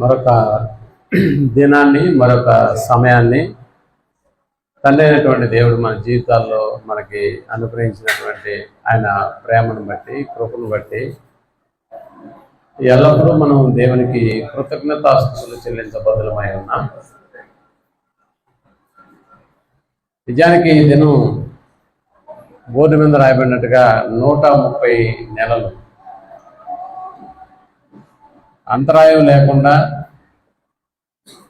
మరొక దినాన్ని, మరొక సమయాన్ని తండ్రి అయినటువంటి దేవుడు మన జీవితాల్లో మనకి అనుగ్రహించినటువంటి ఆయన ప్రేమను బట్టి, కృపను బట్టి ఎల్లప్పుడూ మనం దేవునికి కృతజ్ఞతాస్తుతులు చెల్లించబద్దులమై ఉన్నాం. నిజానికి ఈ దినం బోర్డు మీద రాయబడినట్టుగా 130 నెలలు అంతరాయం లేకుండా,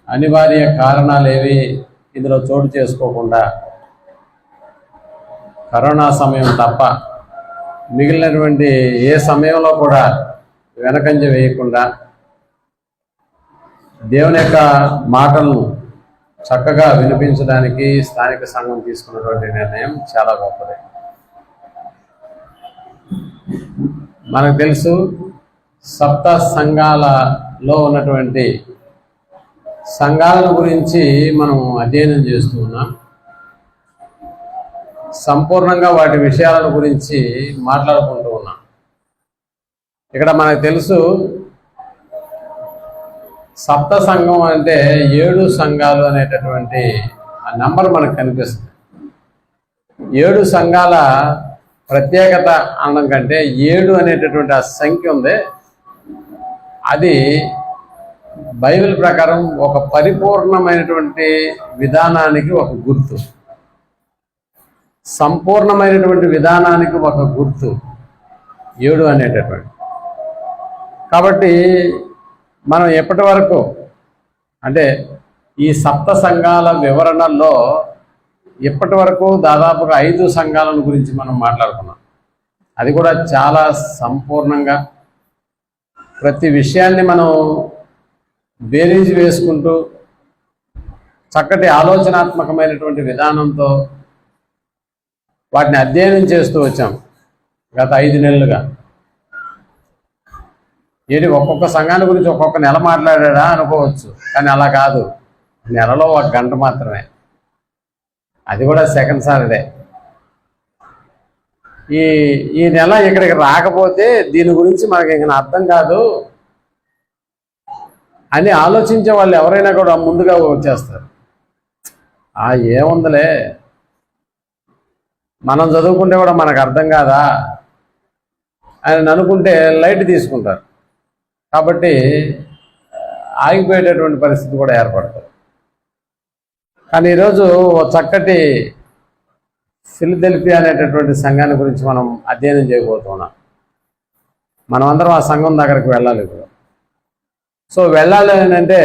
అనివార్య కారణాలు ఏవి ఇందులో చోటు చేసుకోకుండా, కరోనా సమయం తప్ప మిగిలినటువంటి ఏ సమయంలో కూడా వెనకంజ వేయకుండా దేవుని యొక్క మాటలను చక్కగా వినిపించడానికి స్థానిక సంఘం తీసుకున్నటువంటి నిర్ణయం చాలా గొప్పది. మనకు తెలుసు, సప్త సంఘాలలో ఉన్నటువంటి సంఘాల గురించి మనం అధ్యయనం చేస్తూ ఉన్నాం. సంపూర్ణంగా వాటి విషయాల గురించి మాట్లాడుకుంటూ ఉన్నాం. ఇక్కడ మనకు తెలుసు, సప్త సంఘం అంటే 7 సంఘాలు అనేటటువంటి ఆ నంబర్ మనకు కనిపిస్తుంది. 7 సంఘాల ప్రత్యేకత అనడం కంటే 7 అనేటటువంటి ఆ సంఖ్య ఉంది, అది బైబిల్ ప్రకారం ఒక పరిపూర్ణమైనటువంటి విధానానికి ఒక గుర్తు, సంపూర్ణమైనటువంటి విధానానికి ఒక గుర్తు 7 అనేటటువంటి. కాబట్టి మనం ఎప్పటి వరకు అంటే ఈ సప్త సంఘాల వివరణలో ఇప్పటి వరకు దాదాపుగా 5 సంఘాలను గురించి మనం మాట్లాడుకున్నాం. అది కూడా చాలా సంపూర్ణంగా ప్రతి విషయాన్ని మనం బేరీజు వేసుకుంటూ చక్కటి ఆలోచనాత్మకమైనటువంటి విధానంతో వాటిని అధ్యయనం చేస్తూ వచ్చాం గత 5 నెలలుగా. ఏంటి ఒక్కొక్క సంఘాన్ని గురించి ఒక్కొక్క నెల మాట్లాడా అనుకోవచ్చు, కానీ అలా కాదు. నెలలో 1 గంట మాత్రమే, అది కూడా సెకండ్ సాటర్డే. ఈ నెల ఇక్కడికి రాకపోతే దీని గురించి మనకి ఇంకా అర్థం కాదు అని ఆలోచించే వాళ్ళు ఎవరైనా కూడా ముందుగా వచ్చేస్తారు. ఏముందిలే, మనం చదువుకుంటే కూడా మనకు అర్థం కాదా అని అనుకుంటే లైట్ తీసుకుంటారు. కాబట్టి ఆగిపోయేటటువంటి పరిస్థితి కూడా ఏర్పడుతుంది. కానీ ఈరోజు చక్కటి ఫిలదెల్ఫియా అనేటటువంటి సంఘాన్ని గురించి మనం అధ్యయనం చేయబోతున్నాం. మనం అందరం ఆ సంఘం దగ్గరికి వెళ్ళాలి ఇప్పుడు. సో వెళ్ళాలి అంటే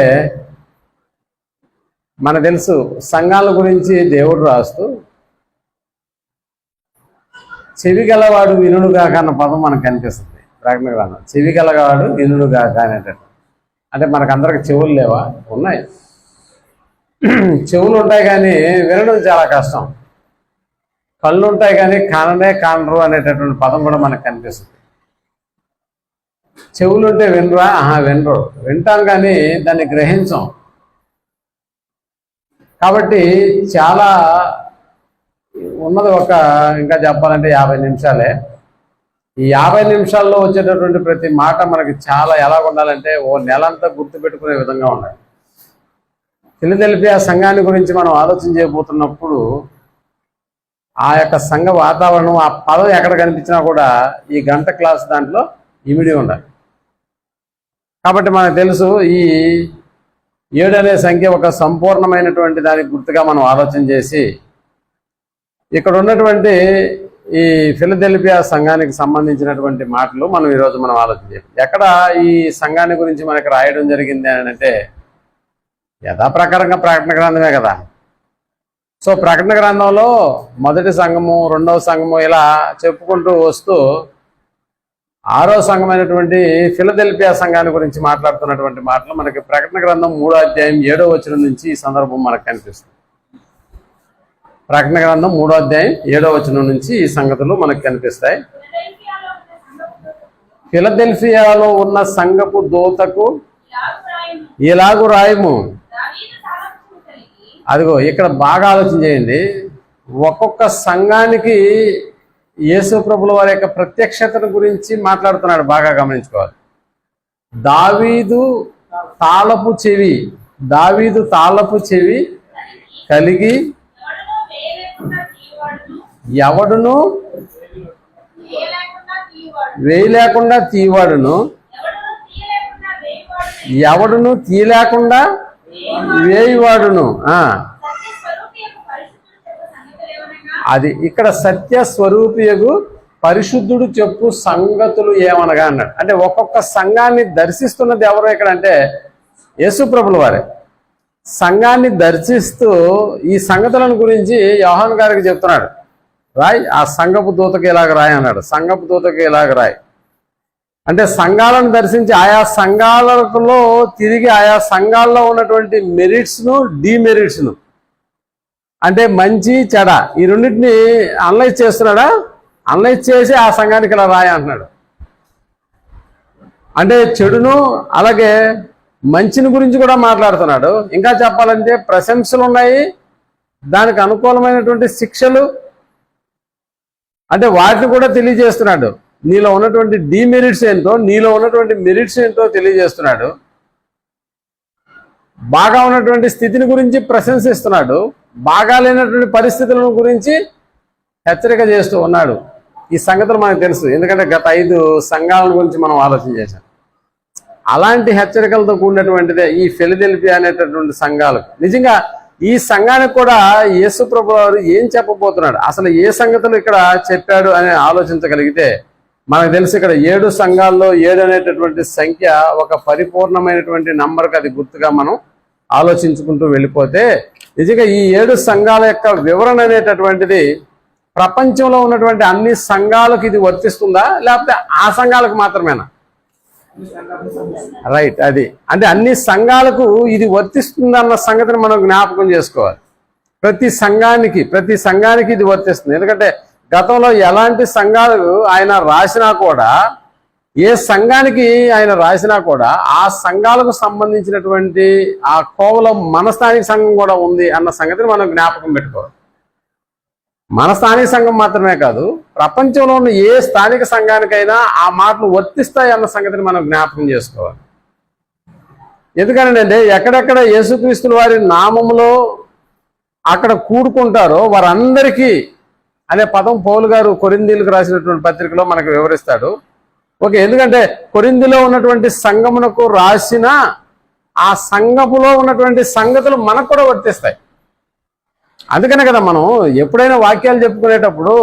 మనకు తెలుసు, సంఘాల గురించి దేవుడు రాస్తూ చెవి గలవాడు వినుడుగాక అన్న పదం మనకు కనిపిస్తుంది ప్రకటన గ్రంథం. చెవి గలవాడు వినుడుగాక అనేటట్టు. అంటే మనకందరికి చెవులు లేవా? ఉన్నాయి, చెవులు ఉంటాయి కానీ వినడం చాలా కష్టం. కళ్ళు ఉంటాయి కానీ కానరు అనేటటువంటి పదం కూడా మనకు కనిపిస్తుంది. చెవులు ఉంటే వినరా? వినరు. వింటాం కానీ దాన్ని గ్రహించం. కాబట్టి చాలా ఉన్నది ఇంకా చెప్పాలంటే 50 నిమిషాలే. ఈ 50 నిమిషాల్లో వచ్చేటటువంటి ప్రతి మాట మనకి చాలా ఎలా ఉండాలంటే ఓ నెలంతా గుర్తుపెట్టుకునే విధంగా ఉండాలి. ఫిలదెల్ఫియా సంఘాన్ని గురించి మనం ఆలోచన చేయబోతున్నప్పుడు ఆ యొక్క సంఘ వాతావరణం, ఆ పదం ఎక్కడ కనిపించినా కూడా ఈ గంట క్లాస్ దాంట్లో ఇమిడి ఉండాలి. కాబట్టి మనకు తెలుసు, ఈ 7 అనే సంఖ్య ఒక సంపూర్ణమైనటువంటి దానికి గుర్తుగా మనం ఆలోచన చేసి ఇక్కడ ఉన్నటువంటి ఈ ఫిలదెల్ఫియా సంఘానికి సంబంధించినటువంటి మాటలు మనం ఈరోజు మనం ఆలోచన చేయాలి. ఎక్కడ ఈ సంఘాన్ని గురించి మనకి రాయడం జరిగింది అని అంటే యథాప్రకారంగా ప్రకటన గ్రంథమే కదా. సో ప్రకటన గ్రంథంలో మొదటి సంఘము, రెండవ సంఘము ఇలా చెప్పుకుంటూ వస్తూ 6వ సంఘమైనటువంటి ఫిలదెల్ఫియా సంఘాన్ని గురించి మాట్లాడుతున్నటువంటి మాటలు మనకి ప్రకటన గ్రంథం 3వ అధ్యాయం 7వ వచనం నుంచి ఈ సందర్భం మనకు కనిపిస్తుంది. ప్రకటన గ్రంథం 3వ అధ్యాయం 7వ వచనం నుంచి ఈ సంగతులు మనకు కనిపిస్తాయి. ఫిలదెల్ఫియాలో ఉన్న సంఘపు దూతకు ఇలాగు రాయము. అదిగో ఇక్కడ బాగా ఆలోచన చేయండి. ఒక్కొక్క సంఘానికి యేసు ప్రభుల వారి యొక్క ప్రత్యక్షతను గురించి మాట్లాడుతున్నాడు. బాగా గమనించుకోవాలి. దావీదు తాళపు చెవి కలిగి ఎవడును వేయలేకుండా తీవాడును, ఎవడును తీయలేకుండా వేయవాడును. అది ఇక్కడ సత్య స్వరూపియగు పరిశుద్ధుడు చెప్పు సంగతులు ఏమనగా అన్నాడు. అంటే ఒక్కొక్క సంఘాన్ని దర్శిస్తున్నది ఎవరు ఇక్కడ అంటే యేసు ప్రభుల వారే. సంఘాన్ని దర్శిస్తూ ఈ సంగతులను గురించి యోహాను గారికి చెప్తున్నాడు. రాయ్, ఆ సంఘపు దూతకి ఇలాగ రాయి అన్నాడు. సంఘపు దూతకి ఇలాగ రాయి అంటే సంఘాలను దర్శించి ఆయా సంఘాలలో తిరిగి ఆయా సంఘాల్లో ఉన్నటువంటి మెరిట్స్ను డిమెరిట్స్ను అంటే మంచి చెడ ఈ రెండింటిని అనలైజ్ చేస్తున్నాడా. అనలైజ్ చేసి ఆ సంఘానికి ఇలా రాయి అంటున్నాడు. అంటే చెడును అలాగే మంచిని గురించి కూడా మాట్లాడుతున్నాడు. ఇంకా చెప్పాలంటే ప్రశంసలు ఉన్నాయి, దానికి అనుకూలమైనటువంటి శిక్షలు అంటే వాటిని కూడా తెలియజేస్తున్నాడు. నీలో ఉన్నటువంటి డిమెరిట్స్ ఏంటో, నీలో ఉన్నటువంటి మెరిట్స్ ఏంటో తెలియజేస్తున్నాడు. బాగా ఉన్నటువంటి స్థితిని గురించి ప్రశంసిస్తున్నాడు, బాగా లేనటువంటి పరిస్థితులను గురించి హెచ్చరిక చేస్తూ ఉన్నాడు. ఈ సంగతులు మనకు తెలుసు, ఎందుకంటే గత 5 సంఘాల గురించి మనం ఆలోచన చేశాం. అలాంటి హెచ్చరికలతో కూడినటువంటిదే ఈ ఫిలదెల్ఫియా అనేటటువంటి సంఘాలకు. నిజంగా ఈ సంఘానికి కూడా యేసు ప్రభువు వారు ఏం చెప్పబోతున్నాడు, అసలు ఏ సంగతులు ఇక్కడ చెప్పాడు అని ఆలోచించగలిగితే మనకు తెలుసు. ఇక్కడ 7 సంఘాల్లో 7 అనేటటువంటి సంఖ్య ఒక పరిపూర్ణమైనటువంటి నంబర్కి అది గుర్తుగా మనం ఆలోచించుకుంటూ వెళ్ళిపోతే నిజంగా ఈ 7 సంఘాల యొక్క వివరణ అనేటటువంటిది ప్రపంచంలో ఉన్నటువంటి అన్ని సంఘాలకు ఇది వర్తిస్తుందా లేకపోతే ఆ సంఘాలకు మాత్రమేనా? రైట్, అది అంటే అన్ని సంఘాలకు ఇది వర్తిస్తుందన్న సంగతిని మనం జ్ఞాపకం చేసుకోవాలి. ప్రతి సంఘానికి ఇది వర్తిస్తుంది. ఎందుకంటే గతంలో ఎలాంటి సంఘాలు ఆయన రాసినా కూడా, ఏ సంఘానికి ఆయన రాసినా కూడా ఆ సంఘాలకు సంబంధించినటువంటి ఆ కోవలో మన స్థానిక సంఘం కూడా ఉంది అన్న సంగతిని మనం జ్ఞాపకం పెట్టుకోవాలి. మన స్థానిక సంఘం మాత్రమే కాదు, ప్రపంచంలో ఉన్న ఏ స్థానిక సంఘానికైనా ఆ మాటలు వర్తిస్తాయి అన్న సంగతిని మనం జ్ఞాపకం చేసుకోవాలి. ఎందుకంటే ఎక్కడెక్కడ యేసుక్రీస్తుల వారి నామములో అక్కడ కూడుకుంటారో వారందరికీ అనే పదం పౌలు గారు కొరింథీయులకు రాసినటువంటి పత్రికలో మనకు వివరిస్తాడు. ఓకే, ఎందుకంటే కొరింథీలో ఉన్నటువంటి సంఘమునకు రాసిన ఆ సంఘములో ఉన్నటువంటి సంగతులు మనకు కూడా వర్తిస్తాయి. అందుకనే కదా మనం ఎప్పుడైనా వాక్యాలు చెప్పుకునేటప్పుడు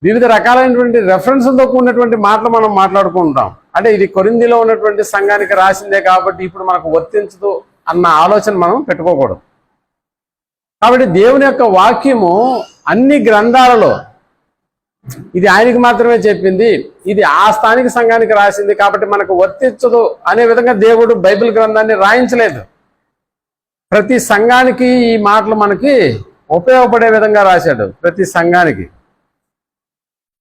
వివిధ రకాలైనటువంటి రెఫరెన్స్లతో కూడినటువంటి మాటలు మనం మాట్లాడుకుంటాం. అంటే ఇది కొరింథీలో ఉన్నటువంటి సంఘానికి రాసిందే కాబట్టి ఇప్పుడు మనకు వర్తించదు అన్న ఆలోచన మనం పెట్టుకోకూడదు. కాబట్టి దేవుని యొక్క వాక్యము అన్ని గ్రంథాలలో ఇది ఆయనకి మాత్రమే చెప్పింది, ఇది ఆ స్థానిక సంఘానికి రాసింది కాబట్టి మనకు వర్తించదు అనే విధంగా దేవుడు బైబిల్ గ్రంథాన్ని రాయించలేదు. ప్రతి సంఘానికి ఈ మాటలు మనకి ఉపయోగపడే విధంగా రాశాడు. ప్రతి సంఘానికి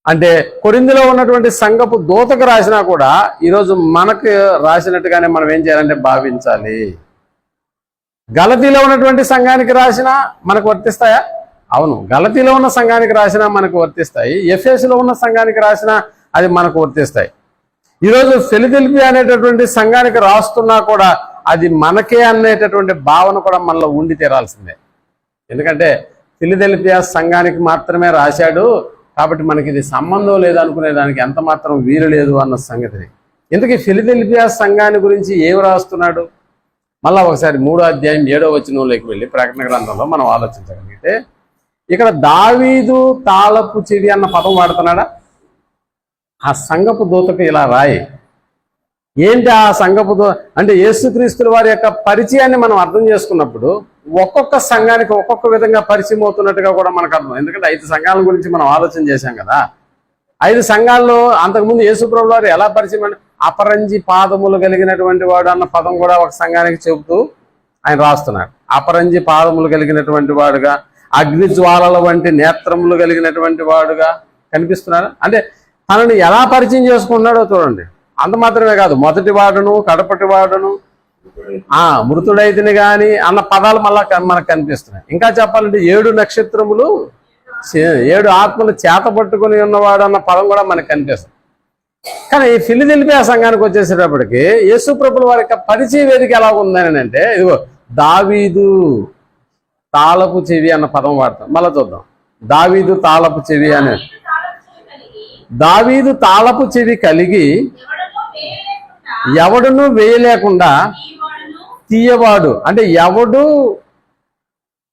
అంటే కొరింథీలో ఉన్నటువంటి సంఘపు దూతకు రాసినా కూడా ఈరోజు మనకు రాసినట్టుగానే మనం ఏం చేయాలంటే భావించాలి. గలతీలో ఉన్నటువంటి సంఘానికి రాసినా మనకు వర్తిస్తాయా? అవును, గలతీలో ఉన్న సంఘానికి రాసినా మనకు వర్తిస్తాయి. ఎఫెసులో ఉన్న సంఘానికి రాసినా అది మనకు వర్తిస్తాయి. ఈరోజు ఫిలదెల్ఫియా అనేటటువంటి సంఘానికి రాస్తున్నా కూడా అది మనకే అనేటటువంటి భావన కూడా మనలో ఉండి తీరాల్సిందే. ఎందుకంటే ఫిలదెల్ఫియా సంఘానికి మాత్రమే రాశాడు కాబట్టి మనకి ఇది సంబంధం లేదు అనుకునేదానికి ఎంత మాత్రం వీలు లేదు అన్న సంగతిని. ఎందుకు ఫిలదెల్ఫియా సంఘాన్ని గురించి ఏమి రాస్తున్నాడు? మళ్ళా ఒకసారి 3వ అధ్యాయం 7వ వచనంలోకి వెళ్ళి ప్రకటన గ్రంథంలో మనం ఆలోచించగలిగితే ఇక్కడ దావీదు తాళపు చెవి అన్న పదం వాడుతున్నాడా? ఆ సంఘపు దూతకు ఇలా రాయి. ఏంటి ఆ సంఘపు దూత అంటే యేసుక్రీస్తుల వారి యొక్క పరిచయాన్ని మనం అర్థం చేసుకున్నప్పుడు ఒక్కొక్క సంఘానికి ఒక్కొక్క విధంగా పరిచయం అవుతున్నట్టుగా కూడా మనకు అర్థం. ఎందుకంటే 5 సంఘాల గురించి మనం ఆలోచన చేశాం కదా. 5 సంఘాల్లో అంతకుముందు యేసుప్రభుల వారు ఎలా పరిచయం అంటే అపరంజి పాదములు కలిగినటువంటి వాడు అన్న పదం కూడా ఒక సంఘానికి చెబుతూ ఆయన రాస్తున్నాడు. అపరంజి పాదములు కలిగినటువంటి వాడుగా అగ్ని జ్వాలల వంటి నేత్రములు కలిగినటువంటి వాడుగా కనిపిస్తున్నాడు. అంటే తనని ఎలా పరిచయం చేసుకున్నాడో చూడండి. అంత మాత్రమే కాదు, మొదటి వాడును కడపటి వాడును మృతుడైతిని గాని అన్న పదాలు మళ్ళా మనకు కనిపిస్తున్నాయి. ఇంకా చెప్పాలంటే 7 నక్షత్రములు 7 ఆత్మలు చేత పట్టుకుని ఉన్నవాడు అన్న పదం కూడా మనకు కనిపిస్తుంది. కానీ ఈ ఫిలిదెల్ఫియా సంఘానికి వచ్చేసేటప్పటికి యేసు ప్రభుల వారి యొక్క పరిచయ వేదిక ఎలా ఉందని అంటే, ఇదిగో దావీదు తాళపు చెవి అన్న పదం వాడతాం. మళ్ళా చూద్దాం. దావీదు తాళపు చెవి అనేది, దావీదు తాళపు చెవి కలిగి ఎవడును వేయలేకుండా తీయవాడు. అంటే ఎవడు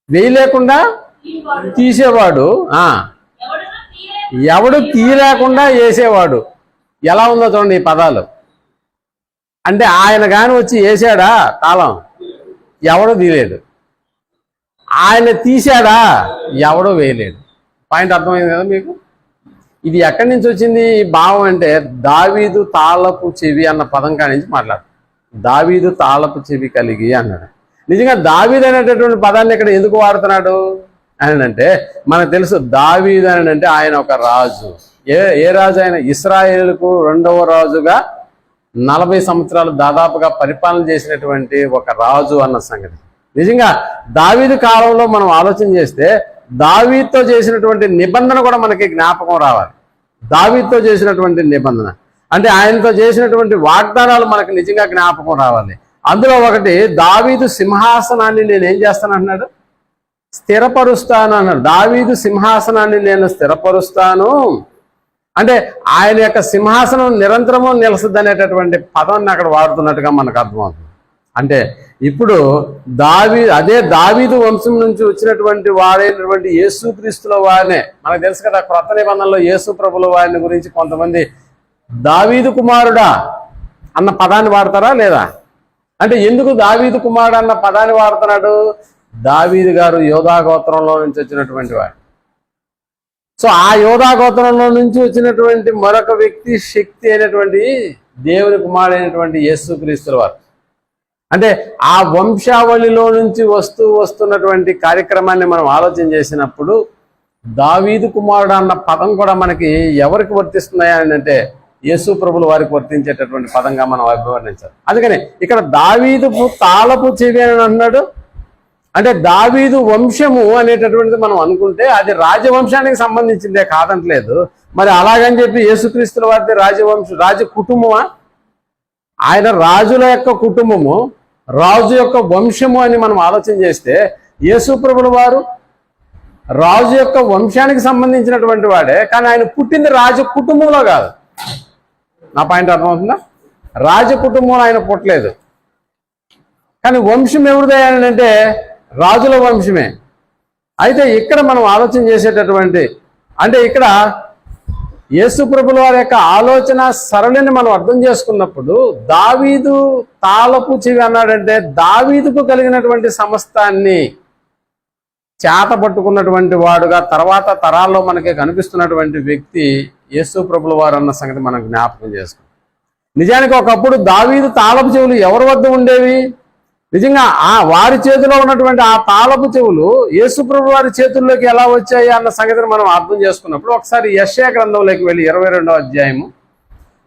వేయలేకుండా తీసేవాడు, ఎవడు తీయలేకుండా వేసేవాడు. ఎలా ఉందో చూడండి ఈ పదాలు. అంటే ఆయన కాని వచ్చి వేసాడా తాళం, ఎవడో తీయలేడు. ఆయన తీసాడా, ఎవడో వేయలేడు. పాయింట్ అర్థమైంది కదా మీకు? ఇది ఎక్కడి నుంచి వచ్చింది ఈ భావం అంటే, దావీదు తాళపు చెవి అన్న పదం కాడి నుంచి మాట్లాడు. దావీదు తాళపు చెవి కలిగి అన్నాడు. నిజంగా దావీదు అనేటటువంటి పదాన్ని ఇక్కడ ఎందుకు వాడుతున్నాడు అని అంటే, మనకు తెలుసు దావీదు అని అంటే ఆయన ఒక రాజు. ఏ రాజు? ఆయన ఇశ్రాయేలుకు 2వ రాజుగా 40 సంవత్సరాలు దాదాపుగా పరిపాలన చేసినటువంటి ఒక రాజు అన్న సంగతి. నిజంగా దావీదు కాలంలో మనం ఆలోచన చేస్తే దావీదుతో చేసినటువంటి నిబంధన కూడా మనకి జ్ఞాపకం రావాలి. దావీదుతో చేసినటువంటి నిబంధన అంటే ఆయనతో చేసినటువంటి వాగ్దానాలు మనకు నిజంగా జ్ఞాపకం రావాలి. అందులో ఒకటి, దావీదు సింహాసనాన్ని నేను ఏం చేస్తాను అన్నాడు, స్థిరపరుస్తాను అన్నాడు. దావీదు సింహాసనాన్ని నేను స్థిరపరుస్తాను అంటే ఆయన యొక్క సింహాసనం నిరంతరము నిలసద్దు అనేటటువంటి పదాన్ని అక్కడ వాడుతున్నట్టుగా మనకు అర్థమవుతుంది. అంటే ఇప్పుడు అదే దావీదు వంశం నుంచి వచ్చినటువంటి వాడైనటువంటి యేసుక్రీస్తుల వారినే మనకు తెలుసు కదా. క్రొత్త నిబంధనలో యేసు ప్రభుల వారిని గురించి కొంతమంది దావీదు కుమారుడా అన్న పదాన్ని వాడతారా లేదా? అంటే ఎందుకు దావీదు కుమారుడు అన్న పదాన్ని వాడుతున్నాడు? దావీదు గారు యోధా గోత్రంలో నుంచి వచ్చినటువంటి వాడు. సో ఆ యోధా గోత్రంలో నుంచి వచ్చినటువంటి మరొక వ్యక్తి శక్తి అయినటువంటి దేవుని కుమారుడైనటువంటి యేసుక్రీస్తుల వారు. అంటే ఆ వంశావళిలో నుంచి వస్తున్నటువంటి కార్యక్రమాన్ని మనం ఆలోచన చేసినప్పుడు దావీదు కుమారుడు అన్న పదం కూడా మనకి ఎవరికి వర్తిస్తున్నాయా అని అంటే యేసు ప్రభుల వారికి వర్తించేటటువంటి పదంగా మనం అభివర్ణించాలి. అందుకని ఇక్కడ దావీదు తాళపు చెవి అని అన్నాడు. అంటే దావీదు వంశము అనేటటువంటిది మనం అనుకుంటే అది రాజవంశానికి సంబంధించిందే కాదంటలేదు. మరి అలాగని చెప్పి యేసుక్రీస్తుల వారిది రాజ కుటుంబమా? ఆయన రాజుల యొక్క కుటుంబము, రాజు యొక్క వంశము అని మనం ఆలోచన చేస్తే యేసు ప్రభుల వారు రాజు యొక్క వంశానికి సంబంధించినటువంటి వాడే, కానీ ఆయన పుట్టింది రాజ కుటుంబంలో కాదు. నా పాయింట్ అర్థమవుతుందా? రాజ కుటుంబంలో ఆయన పుట్టలేదు, కానీ వంశం ఎవరిదే అంటే రాజుల వంశమే. అయితే ఇక్కడ మనం ఆలోచన చేసేటటువంటి అంటే ఇక్కడ యేసు ప్రభుల వారి యొక్క ఆలోచన సరళిని మనం అర్థం చేసుకున్నప్పుడు దావీదు తాళపు చెవి అన్నాడంటే దావీదుకు కలిగినటువంటి సమస్తాన్ని చేత పట్టుకున్నటువంటి వాడుగా తర్వాత తరాల్లో మనకి కనిపిస్తున్నటువంటి వ్యక్తి యేసు ప్రభుల వారు అన్న సంగతి మనం జ్ఞాపకం చేసుకుంటాం. నిజానికి ఒకప్పుడు దావీదు తాళపు చెవులు ఎవరి వద్ద ఉండేవి? నిజంగా వారి చేతిలో ఉన్నటువంటి ఆ తాళపు చెవులు యేసు ప్రభుల వారి చేతుల్లోకి ఎలా వచ్చాయి అన్న సంగతిని మనం అర్థం చేసుకున్నప్పుడు ఒకసారి యెషయా గ్రంథంలోకి వెళ్ళి 22వ అధ్యాయము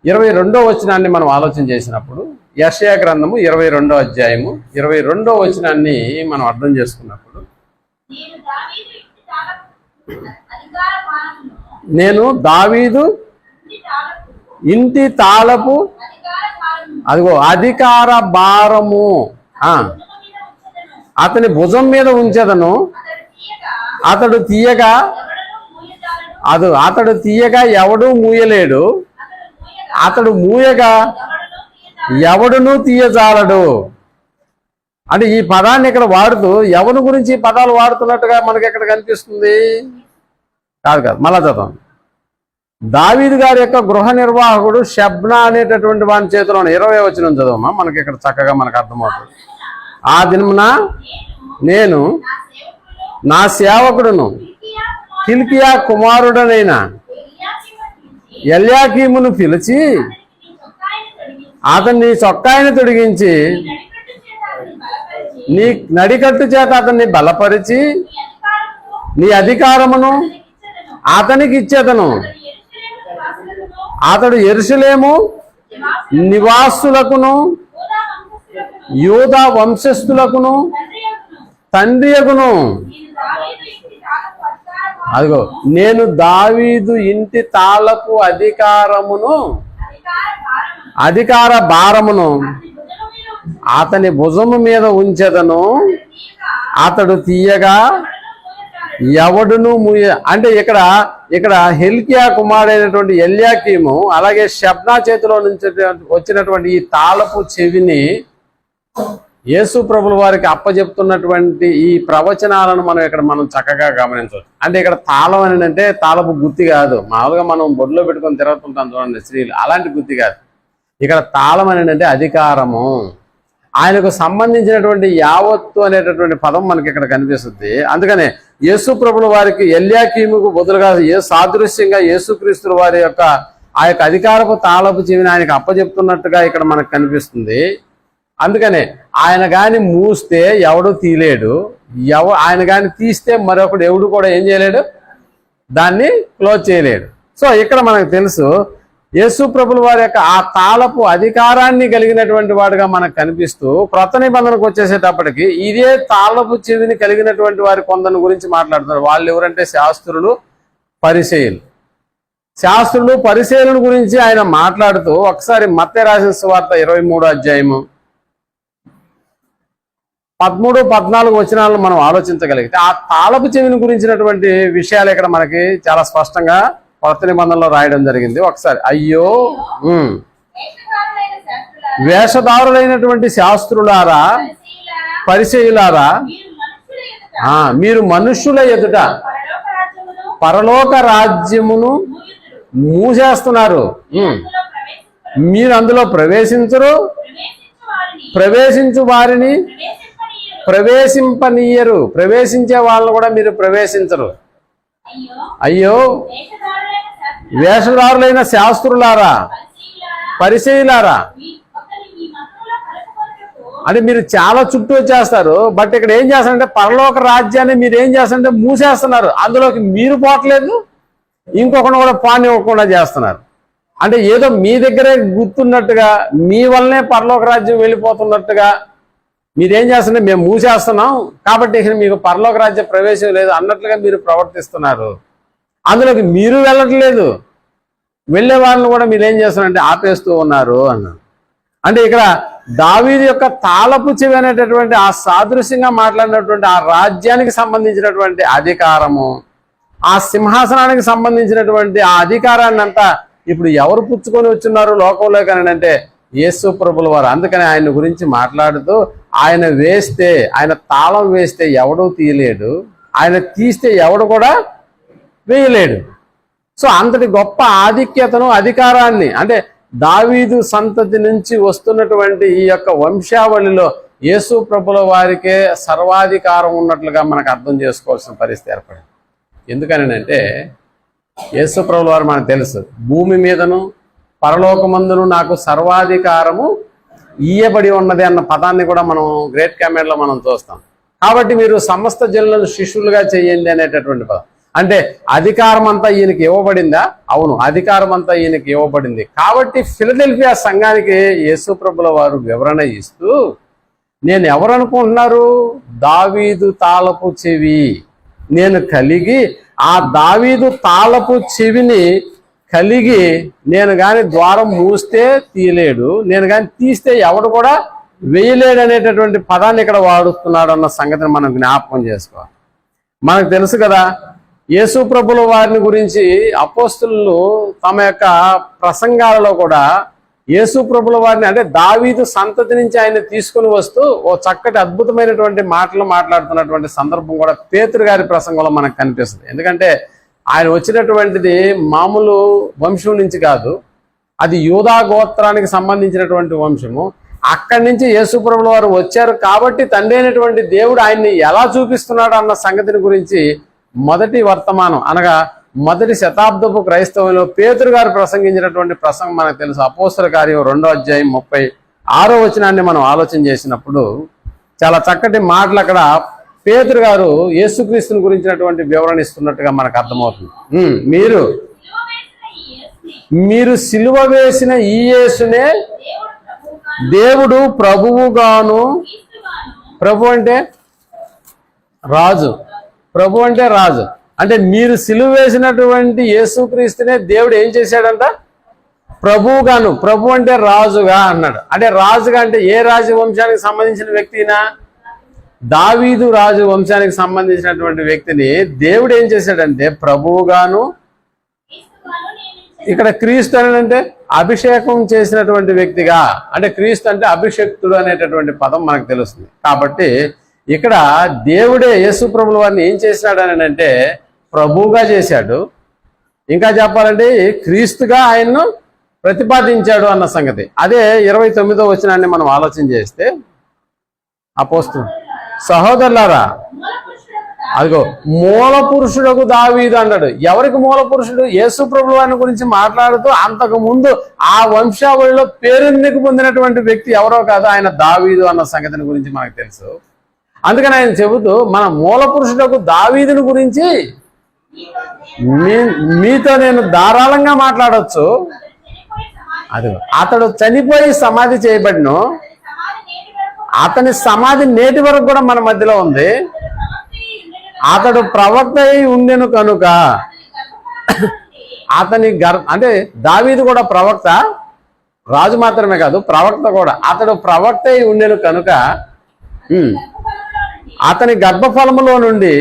22వ వచనాన్ని మనం ఆలోచన చేసినప్పుడు యెషయా గ్రంథము 22వ అధ్యాయము 22వ వచనాన్ని మనం అర్థం చేసుకున్నప్పుడు నేను దావీదు ఇంటి తాళపు అదిగో అధికార భారము అతని భుజం మీద ఉంచెదను, అతడు తీయగా ఎవడు మూయలేడు, అతడు మూయగా ఎవడును తీయజాలడు. అంటే ఈ పదాన్ని ఇక్కడ వాడుతూ ఎవరి గురించి ఈ పదాలు వాడుతున్నట్టుగా మనకి ఎక్కడ కనిపిస్తుంది? కాదు మళ్ళా చదవం. దావీదు గారి యొక్క గృహ నిర్వాహకుడు షబ్నా అనేటటువంటి వాని చేతిలో 20వ వచనం చదవమా, మనకి ఇక్కడ చక్కగా మనకు అర్థమవుతుంది. ఆ దినమున నేను నా సేవకుడును హిల్కియా కుమారుడనైన ఎల్యాకీమును పిలిచి అతన్ని చొక్కాయిని తొడిగించి నీ నడికట్టు చేత అతన్ని బలపరిచి నీ అధికారమును అతనికి ఇచ్చేదను. అతడు యెరూషలేము నివాసులకును యూదా వంశస్థులకును తండ్రియగును. అదిగో నేను దావీదు ఇంటి తాళపు అధికార భారమును అతని భుజము మీద ఉంచెదను. అతడు తీయగా ఎవడును అంటే ఇక్కడ హిల్కియా కుమారుడైనటువంటి ఎల్యాకీము అలాగే షబ్నా చేతిలో నుంచి వచ్చినటువంటి ఈ తాళపు చెవిని యేసు ప్రభుల వారికి అప్పచెప్తున్నటువంటి ఈ ప్రవచనాలను మనం చక్కగా గమనించవచ్చు. అంటే ఇక్కడ తాళం అని అంటే తాళపు గుత్తి కాదు, మామూలుగా మనం బొడ్లో పెట్టుకొని తిరుగుతుంటాం చూడండి స్త్రీలు, అలాంటి గుత్తి కాదు. ఇక్కడ తాళం అని అంటే అధికారము, ఆయనకు సంబంధించినటువంటి యావత్తు అనేటటువంటి పదం మనకి ఇక్కడ కనిపిస్తుంది. అందుకనే యేసు ప్రభుల వారికి ఎల్యాకీముకు బదులుగా సాదృశ్యంగా యేసుక్రీస్తుల వారి యొక్క ఆ యొక్క అధికారపు తాళపు చెవిని ఆయనకు అప్పచెప్తున్నట్టుగా ఇక్కడ మనకు కనిపిస్తుంది. అందుకనే ఆయన గాని మూస్తే ఎవడు తీలేడు, ఆయన గాని తీస్తే మరొకడు ఎవడు కూడా ఏం చేయలేడు, దాన్ని క్లోజ్ చేయలేడు. సో ఇక్కడ మనకు తెలుసు యేసు ప్రభుల వారి యొక్క ఆ తాళపు అధికారాన్ని కలిగినటువంటి వాడుగా మనకు కనిపిస్తూ క్రొత్త నిబంధనకు వచ్చేసేటప్పటికి ఇదే తాళపు చెవిని కలిగినటువంటి వారి కొందరి గురించి మాట్లాడుతున్నారు. వాళ్ళు ఎవరంటే శాస్త్రులు పరిసయ్యులు. శాస్త్రులు పరిసయ్యుల గురించి ఆయన మాట్లాడుతూ ఒకసారి మత్తయి రాసిన సువార్త 23వ అధ్యాయము 13-14 వచనాలను మనం ఆలోచించగలిగితే ఆ తాళపు చెవిని గురించినటువంటి విషయాలు ఇక్కడ మనకి చాలా స్పష్టంగా కొత్త నిబంధనలో రాయడం జరిగింది. ఒకసారి అయ్యో వేషధారులైనటువంటి శాస్త్రులారా పరిసయ్యులారా, మీరు మనుష్యుల ఎదుట పరలోక రాజ్యమును మూసేస్తున్నారు, మీరు అందులో ప్రవేశించరు, ప్రవేశించు వారిని ప్రవేశింపనీయరు, ప్రవేశించే వాళ్ళని కూడా మీరు ప్రవేశించరు. అయ్యో వేషధారులైన శాస్త్రులారా పరిసయ్యులారా, అంటే మీరు చాలా చుట్టూ వచ్చేస్తారు, బట్ ఇక్కడ ఏం చేస్తారంటే పరలోక రాజ్యాన్ని మీరు ఏం చేస్తారంటే మూసేస్తున్నారు, అందులోకి మీరు పోవట్లేదు, ఇంకొకటి కూడా పానివ్వకుండా చేస్తున్నారు. అంటే ఏదో మీ దగ్గరే గుర్తున్నట్టుగా మీ వల్లనే పరలోక రాజ్యం వెళ్ళిపోతున్నట్టుగా మీరేం చేస్తుంటే మేము మూసేస్తున్నాం కాబట్టి మీకు పరలోక రాజ్య ప్రవేశం లేదు అన్నట్లుగా మీరు ప్రవర్తిస్తున్నారు. అందులోకి మీరు వెళ్ళట్లేదు, వెళ్ళే వాళ్ళని కూడా మీరు ఏం చేస్తున్నారంటే ఆపేస్తూ ఉన్నారు అన్నారు. అంటే ఇక్కడ దావీదు యొక్క తాళపు చెవి అనేటటువంటి ఆ సాదృశ్యంగా మాట్లాడినటువంటి ఆ రాజ్యానికి సంబంధించినటువంటి అధికారము, ఆ సింహాసనానికి సంబంధించినటువంటి ఆ అధికారాన్ని అంతా ఇప్పుడు ఎవరు పుచ్చుకొని వచ్చున్నారు లోకంలో కానీ అంటే యేసు ప్రభుల వారు. అందుకని ఆయన గురించి మాట్లాడుతూ ఆయన తాళం వేస్తే ఎవడూ తీయలేడు, ఆయన తీస్తే ఎవడు కూడా వేయలేడు. సో అంతటి గొప్ప ఆధిక్యతను అధికారాన్ని అంటే దావీదు సంతతి నుంచి వస్తున్నటువంటి ఈ యొక్క వంశావళిలో యేసు ప్రభుల వారికే సర్వాధికారం ఉన్నట్లుగా మనకు అర్థం చేసుకోవాల్సిన పరిస్థితి ఏర్పడింది. ఎందుకనంటే యేసు ప్రభుల వారు మనకు తెలుసు, భూమి మీదను పరలోకమందును నాకు సర్వాధికారము ఇయ్యబడి ఉన్నది అన్న పదాన్ని కూడా మనం గ్రేట్ కమాండ్లో మనం చూస్తాం. కాబట్టి మీరు సమస్త జనులను శిష్యులుగా చేయండి అనేటటువంటి పదం. అంటే అధికారం అంతా ఈయనకి ఇవ్వబడిందా? అవును, అధికారం అంతా ఈయనకి ఇవ్వబడింది. కాబట్టి ఫిలదెల్ఫియా సంఘానికి యేసు ప్రభుల వారు వివరణ ఇస్తూ నేను ఎవరనుకుంటున్నారు, దావీదు తాళపు చెవి నేను కలిగి, ఆ దావీదు తాళపు చెవిని కలిగి నేను గాని ద్వారం మూస్తే తీయలేడు, నేను గాని తీస్తే ఎవడు కూడా వేయలేడు అనేటటువంటి పదాన్ని ఇక్కడ వాడుతున్నాడు అన్న సంగతిని మనం జ్ఞాపకం చేసుకోవాలి. మనకు తెలుసు కదా, యేసు ప్రభుల వారిని గురించి అపోస్తులు తమ యొక్క ప్రసంగాలలో కూడా యేసు ప్రభుల వారిని అంటే దావీదు సంతతి నుంచి ఆయన తీసుకుని వస్తూ ఓ చక్కటి అద్భుతమైనటువంటి మాటలు మాట్లాడుతున్నటువంటి సందర్భం కూడా పేతురు గారి ప్రసంగంలో మనకు కనిపిస్తుంది. ఎందుకంటే ఆయన వచ్చినటువంటిది మామూలు వంశం నుంచి కాదు, అది యూదా గోత్రానికి సంబంధించినటువంటి వంశము. అక్కడి నుంచి యేసు ప్రభుల వారు వచ్చారు కాబట్టి తండ్రి అయినటువంటి దేవుడు ఆయన్ని ఎలా చూపిస్తున్నాడు అన్న సంగతిని గురించి మొదటి వర్తమానం అనగా మొదటి శతాబ్దపు క్రైస్తవంలో పేతురు గారు ప్రసంగించినటువంటి ప్రసంగం మనకు తెలుసు. అపోస్తల కార్యం 2వ అధ్యాయం 36వ వచనాన్ని మనం ఆలోచన చేసినప్పుడు చాలా చక్కటి మాటలు అక్కడ పేతురు గారు యేసుక్రీస్తుని గురించినటువంటి వివరణ ఇస్తున్నట్టుగా మనకు అర్థమవుతుంది. మీరు సిలువ వేసిన ఈ యేసునే దేవుడు ప్రభువుగాను, ప్రభు అంటే రాజు, ప్రభు అంటే రాజు, అంటే మీరు సిలువ వేసినటువంటి యేసుక్రీస్తునే దేవుడు ఏం చేశాడంట? ప్రభువుగాను, ప్రభు అంటే రాజుగా అన్నాడు. అంటే రాజుగా అంటే ఏ రాజవంశానికి సంబంధించిన వ్యక్తినా? దావీదు రాజు వంశానికి సంబంధించినటువంటి వ్యక్తిని దేవుడు ఏం చేశాడంటే ప్రభువుగాను, ఇక్కడ క్రీస్తు అని అంటే అభిషేకం చేసినటువంటి వ్యక్తిగా, అంటే క్రీస్తు అంటే అభిషేక్తుడు అనేటటువంటి పదం మనకు తెలుస్తుంది. కాబట్టి ఇక్కడ దేవుడే యేసు ప్రభుల వారిని ఏం చేసినాడు అని అంటే ప్రభువుగా చేశాడు. ఇంకా చెప్పాలంటే క్రీస్తుగా ఆయన్ను ప్రతిపాదించాడు అన్న సంగతి. అదే 29వ వచనాన్ని మనం ఆలోచన చేస్తే, అపోస్తలుడు సహోదరులారా, అదిగో మూల పురుషుడకు దావీదు అన్నాడు. ఎవరికి మూల పురుషుడు? యేసు ప్రభువు వారిని గురించి మాట్లాడుతూ అంతకు ముందు ఆ వంశావళిలో పేరెన్నిక పొందినటువంటి వ్యక్తి ఎవరో కాదు, ఆయన దావీదు అన్న సంగతిని గురించి మనకు తెలుసు. అందుకని ఆయన చెబుతూ మన మూల పురుషుడకు దావీదుని గురించి మీతో నేను ధారాళంగా మాట్లాడవచ్చు. అది అతడు చనిపోయి సమాధి చేయబడిను, అతని సమాధి నేటి వరకు కూడా మన మధ్యలో ఉంది. అతడు ప్రవక్త అయి ఉండెను కనుక అతని అంటే దావీదు కూడా ప్రవక్త, రాజు మాత్రమే కాదు ప్రవక్త కూడా. అతడు ప్రవక్త అయి ఉండెను కనుక అతని గర్భఫలములో నుండి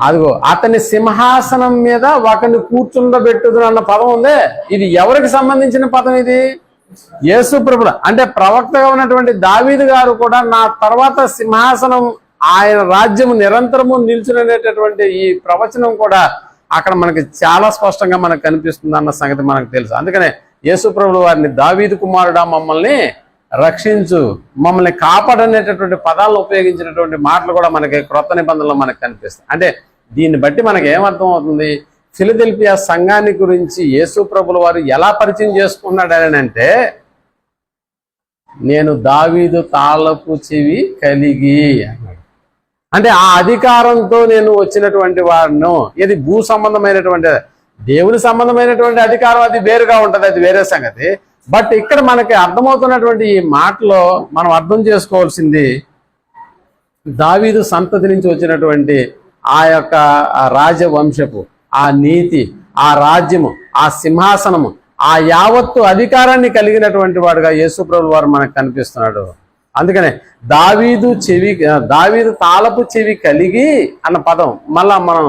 అదిగో అతని సింహాసనం మీద ఒకరిని కూర్చుండబెట్టుదు అన్న పదం ఉందే, ఇది ఎవరికి సంబంధించిన పదం? ఇది యేసు ప్రభువు. అంటే ప్రవక్తగా ఉన్నటువంటి దావీదు గారు కూడా నా తర్వాత సింహాసనం, ఆయన రాజ్యము నిరంతరము నిల్చునేటటువంటి ఈ ప్రవచనం కూడా అక్కడ మనకి చాలా స్పష్టంగా మనకు కనిపిస్తుంది అన్న సంగతి మనకు తెలుసు. అందుకనే యేసు ప్రభువు వారిని దావీదు కుమారుడా మమ్మల్ని రక్షించు, మమ్మల్ని కాపాడనేటటువంటి పదాలను ఉపయోగించినటువంటి మాటలు కూడా మనకి క్రొత్త నిబంధనలో మనకు కనిపిస్తాయి. అంటే దీన్ని బట్టి మనకు ఏమర్థం అవుతుంది? ఫిలదెల్ఫియా సంఘాన్ని గురించి యేసు ప్రభుల వారు ఎలా పరిచయం చేసుకున్నాడని అంటే, నేను దావీదు తాళపు చెవి కలిగి అన్నాడు. అంటే ఆ అధికారంతో నేను వచ్చినటువంటి వాడును. ఇది భూ సంబంధమైనటువంటి, దేవుని సంబంధమైనటువంటి అధికారం అది వేరుగా ఉంటుంది, అది వేరే సంగతి. బట్ ఇక్కడ మనకి అర్థమవుతున్నటువంటి ఈ మాటలో మనం అర్థం చేసుకోవాల్సింది, దావీదు సంతతి నుంచి వచ్చినటువంటి ఆ యొక్క రాజవంశపు ఆ నీతి, ఆ రాజ్యము, ఆ సింహాసనము, ఆ యావత్తు అధికారాన్ని కలిగినటువంటి వాడుగా యేసు ప్రభువు వారు మనకు కనిపిస్తున్నాడు. అందుకనే దావీదు తాళపు చెవి కలిగి అన్న పదం మళ్ళా మనం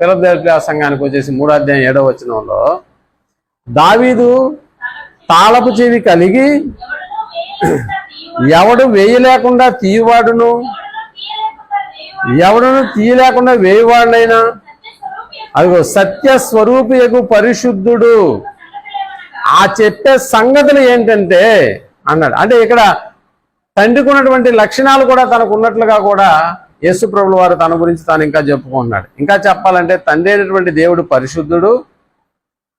ఫిలదెల్ఫియా సంఘానికి వచ్చేసి 3వ అధ్యాయం 7వ వచనంలో దావీదు తాళపు చెవి కలిగి ఎవడు వేయలేకుండా తీయవాడును, ఎవడును తీయలేకుండా వేయవాడునైనా అదిగో సత్య స్వరూపియకు పరిశుద్ధుడు. ఆ చెప్పే సంగతులు ఏంటంటే అన్నాడు. అంటే ఇక్కడ తండ్రికి ఉన్నటువంటి లక్షణాలు కూడా తనకు ఉన్నట్లుగా కూడా యేసు ప్రభువు వారు తన గురించి తాను ఇంకా చెప్పుకుంటున్నాడు. ఇంకా చెప్పాలంటే తండ్రి అయినటువంటి దేవుడు పరిశుద్ధుడు,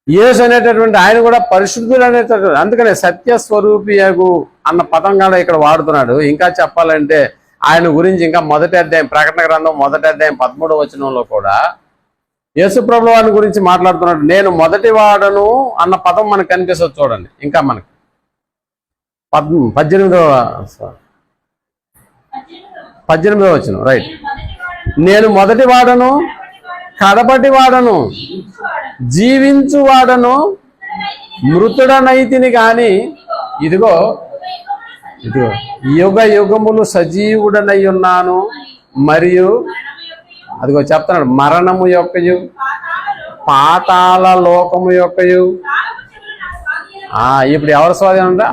యేసు అనేటటువంటి ఆయన కూడా పరిశుద్ధుడు అనేటటువంటి, అందుకనే సత్య స్వరూపియగు అన్న పదం కూడా ఇక్కడ వాడుతున్నాడు. ఇంకా చెప్పాలంటే ఆయన గురించి ఇంకా 1వ అధ్యాయం ప్రకటన గ్రంథం 1వ అధ్యాయం 13వ వచనంలో కూడా యేసు ప్రభువు వారిని గురించి మాట్లాడుతున్నాడు. నేను మొదటి వాడను అన్న పదం మనకు కనిపిస్తుంది చూడండి. ఇంకా మనకి 18వ వచనం రైట్. నేను మొదటి వాడను కడపటి వాడను జీవించు వాడను మృతుడనైతిని గాని ఇదిగో యుగ యుగములు సజీవుడనై ఉన్నాను, మరియు అదిగో చెప్తున్నాడు మరణము యొక్కయు పాతాళ లోకము యొక్కయు. ఇప్పుడు ఎవరి స్వాధీనం అంటే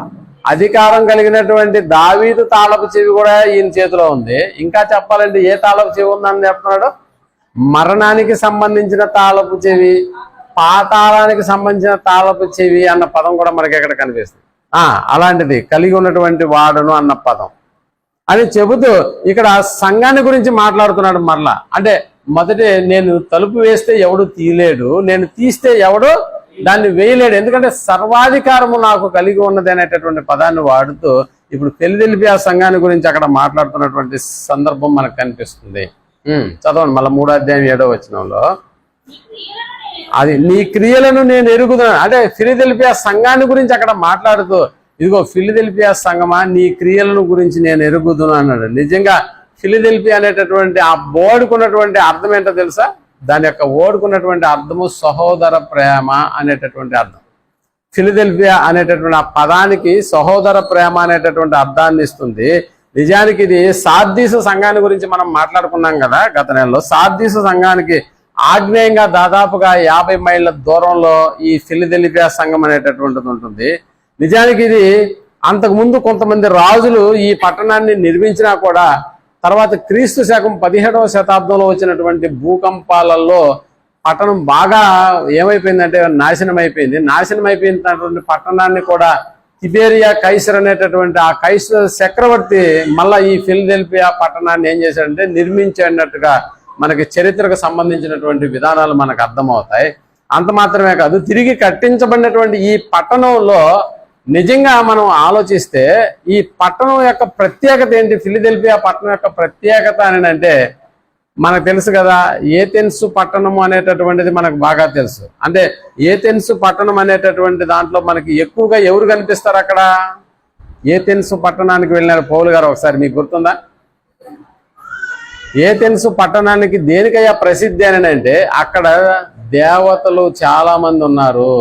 అధికారం కలిగినటువంటి దావీదు తాళపు చెవి కూడా ఈయన చేతిలో ఉంది. ఇంకా చెప్పాలంటే ఏ తాళపు చెవి ఉందని చెప్తున్నాడు? మరణానికి సంబంధించిన తాళపు చెవి, పాతాళానికి సంబంధించిన తాళపు చెవి అన్న పదం కూడా మనకి ఎక్కడ కనిపిస్తుంది. అలాంటిది కలిగి ఉన్నటువంటి వాడును అన్న పదం అని చెబుతూ ఇక్కడ సంఘాన్ని గురించి మాట్లాడుతున్నాడు. మరలా అంటే మొదటి నేను తలుపు వేస్తే ఎవడు తీయలేడు, నేను తీస్తే ఎవడు దాన్ని వేయలేడు, ఎందుకంటే సర్వాధికారము నాకు కలిగి ఉన్నది అనేటటువంటి పదాన్ని వాడుతూ ఇప్పుడు ఫిలదెల్ఫియా సంఘాన్ని గురించి అక్కడ మాట్లాడుతున్నటువంటి సందర్భం మనకు కనిపిస్తుంది. చదవండి మళ్ళీ 3వ అధ్యాయం 7వ వచనంలో. అది నీ క్రియలను నేను ఎరుగుతున్నాను అంటే ఫిలదెల్ఫియా సంఘాన్ని గురించి అక్కడ మాట్లాడుతూ, ఇదిగో ఫిలదెల్ఫియా సంఘమా నీ క్రియలను గురించి నేను ఎరుగుతున్నాను అన్నాడు. నిజంగా ఫిలదెల్ఫియా అనేటటువంటి ఆ ఓడుకున్నటువంటి అర్థం ఏంటో తెలుసా? దాని యొక్క ఓడుకున్నటువంటి అర్థము సహోదర ప్రేమ అనేటటువంటి అర్థం. ఫిలదెల్ఫియా అనేటటువంటి ఆ పదానికి సహోదర ప్రేమ అనేటటువంటి అర్థాన్ని ఇస్తుంది. నిజానికి ఇది సార్దీసు సంఘాన్ని గురించి మనం మాట్లాడుకున్నాం కదా గత నెలలో. సార్దీసు సంఘానికి ఆగ్నేయంగా దాదాపుగా 50 మైళ్ళ దూరంలో ఈ ఫిలదెల్ఫియా సంఘం అనేటటువంటిది ఉంటుంది. నిజానికి ఇది అంతకుముందు కొంతమంది రాజులు ఈ పట్టణాన్ని నిర్మించినా కూడా తర్వాత క్రీస్తు శకం 17వ శతాబ్దంలో వచ్చినటువంటి భూకంపాలలో పట్టణం బాగా ఏమైపోయిందంటే నాశనం అయిపోయింది. నాశనం అయిపోయినటువంటి పట్టణాన్ని కూడా తిబేరియా కైసర్ అనేటటువంటి ఆ కైసర్ చక్రవర్తి మళ్ళా ఈ ఫిలదెల్ఫియా పట్టణాన్ని ఏం చేశాడంటే నిర్మించేటట్టుగా మనకి చరిత్రకు సంబంధించినటువంటి విధానాలు మనకు అర్థమవుతాయి. అంత మాత్రమే కాదు, తిరిగి కట్టించబడినటువంటి ఈ పట్టణంలో నిజంగా మనం ఆలోచిస్తే ఈ పట్టణం యొక్క ప్రత్యేకత ఏంటి? ఫిలదెల్ఫియా పట్టణం యొక్క ప్రత్యేకత అని అంటే మనకు తెలుసు కదా, ఏథెన్సు పట్టణము అనేటటువంటిది మనకు బాగా తెలుసు. అంటే ఏథెన్సు పట్టణం అనేటటువంటి దాంట్లో మనకి ఎక్కువగా ఎవరు కనిపిస్తారు అక్కడ? ఏథెన్సు పట్టణానికి వెళ్ళినారు పౌలు గారు, ఒకసారి మీకు గుర్తుందా? ఏథెన్సు పట్టణానికి దేనికయ్యా ప్రసిద్ధి అని అంటే అక్కడ దేవతలు చాలా మంది ఉన్నారు.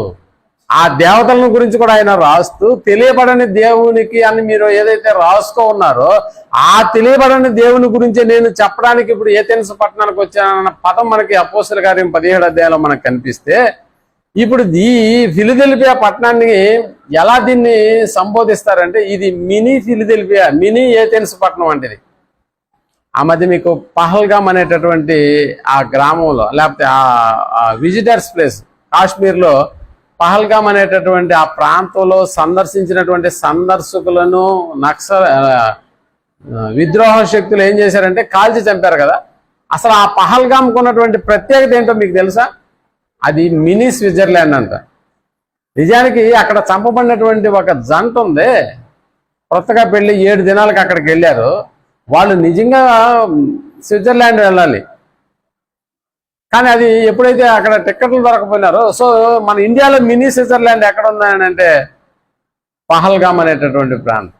ఆ దేవతలను గురించి కూడా ఆయన రాస్తూ తెలియబడని దేవునికి అని మీరు ఏదైతే రాసుకో ఉన్నారో ఆ తెలియబడని దేవుని గురించి నేను చెప్పడానికి ఇప్పుడు ఏథెన్సు పట్టణానికి వచ్చానన్న పదం మనకి అపోస్తలుల కార్యం 17వ అధ్యాయంలో మనకు కనిపిస్తే, ఇప్పుడు ఈ ఫిలదెల్ఫియా పట్టణాన్ని ఎలా దీన్ని సంబోధిస్తారంటే ఇది మినీ ఫిలదెల్ఫియా, మినీ ఏథెన్సు పట్టణం అంటే. ఆ మధ్య మీకు పహల్గామ్ అనేటటువంటి ఆ గ్రామంలో లేకపోతే ఆ విజిటర్స్ ప్లేస్ కాశ్మీర్లో పహల్గామ్ అనేటటువంటి ఆ ప్రాంతంలో సందర్శించినటువంటి సందర్శకులను విద్రోహ శక్తులు ఏం చేశారంటే కాల్చి చంపారు కదా. అసలు ఆ పహల్గామ్కు ఉన్నటువంటి ప్రత్యేకత ఏంటో మీకు తెలుసా? అది మినీ స్విట్జర్లాండ్ అంట. నిజానికి అక్కడ చంపబడినటువంటి ఒక జంట ఉంది, కొత్తగా పెళ్లి 7 దినాలకు అక్కడికి వెళ్ళారు. వాళ్ళు నిజంగా స్విట్జర్లాండ్ వెళ్ళాలి, కానీ అది ఎప్పుడైతే అక్కడ టిక్కెట్లు దొరకపోయినారో, సో మన ఇండియాలో మినీ స్విట్జర్లాండ్ ఎక్కడ ఉందని అంటే పహల్గామ్ అనేటటువంటి ప్రాంతం.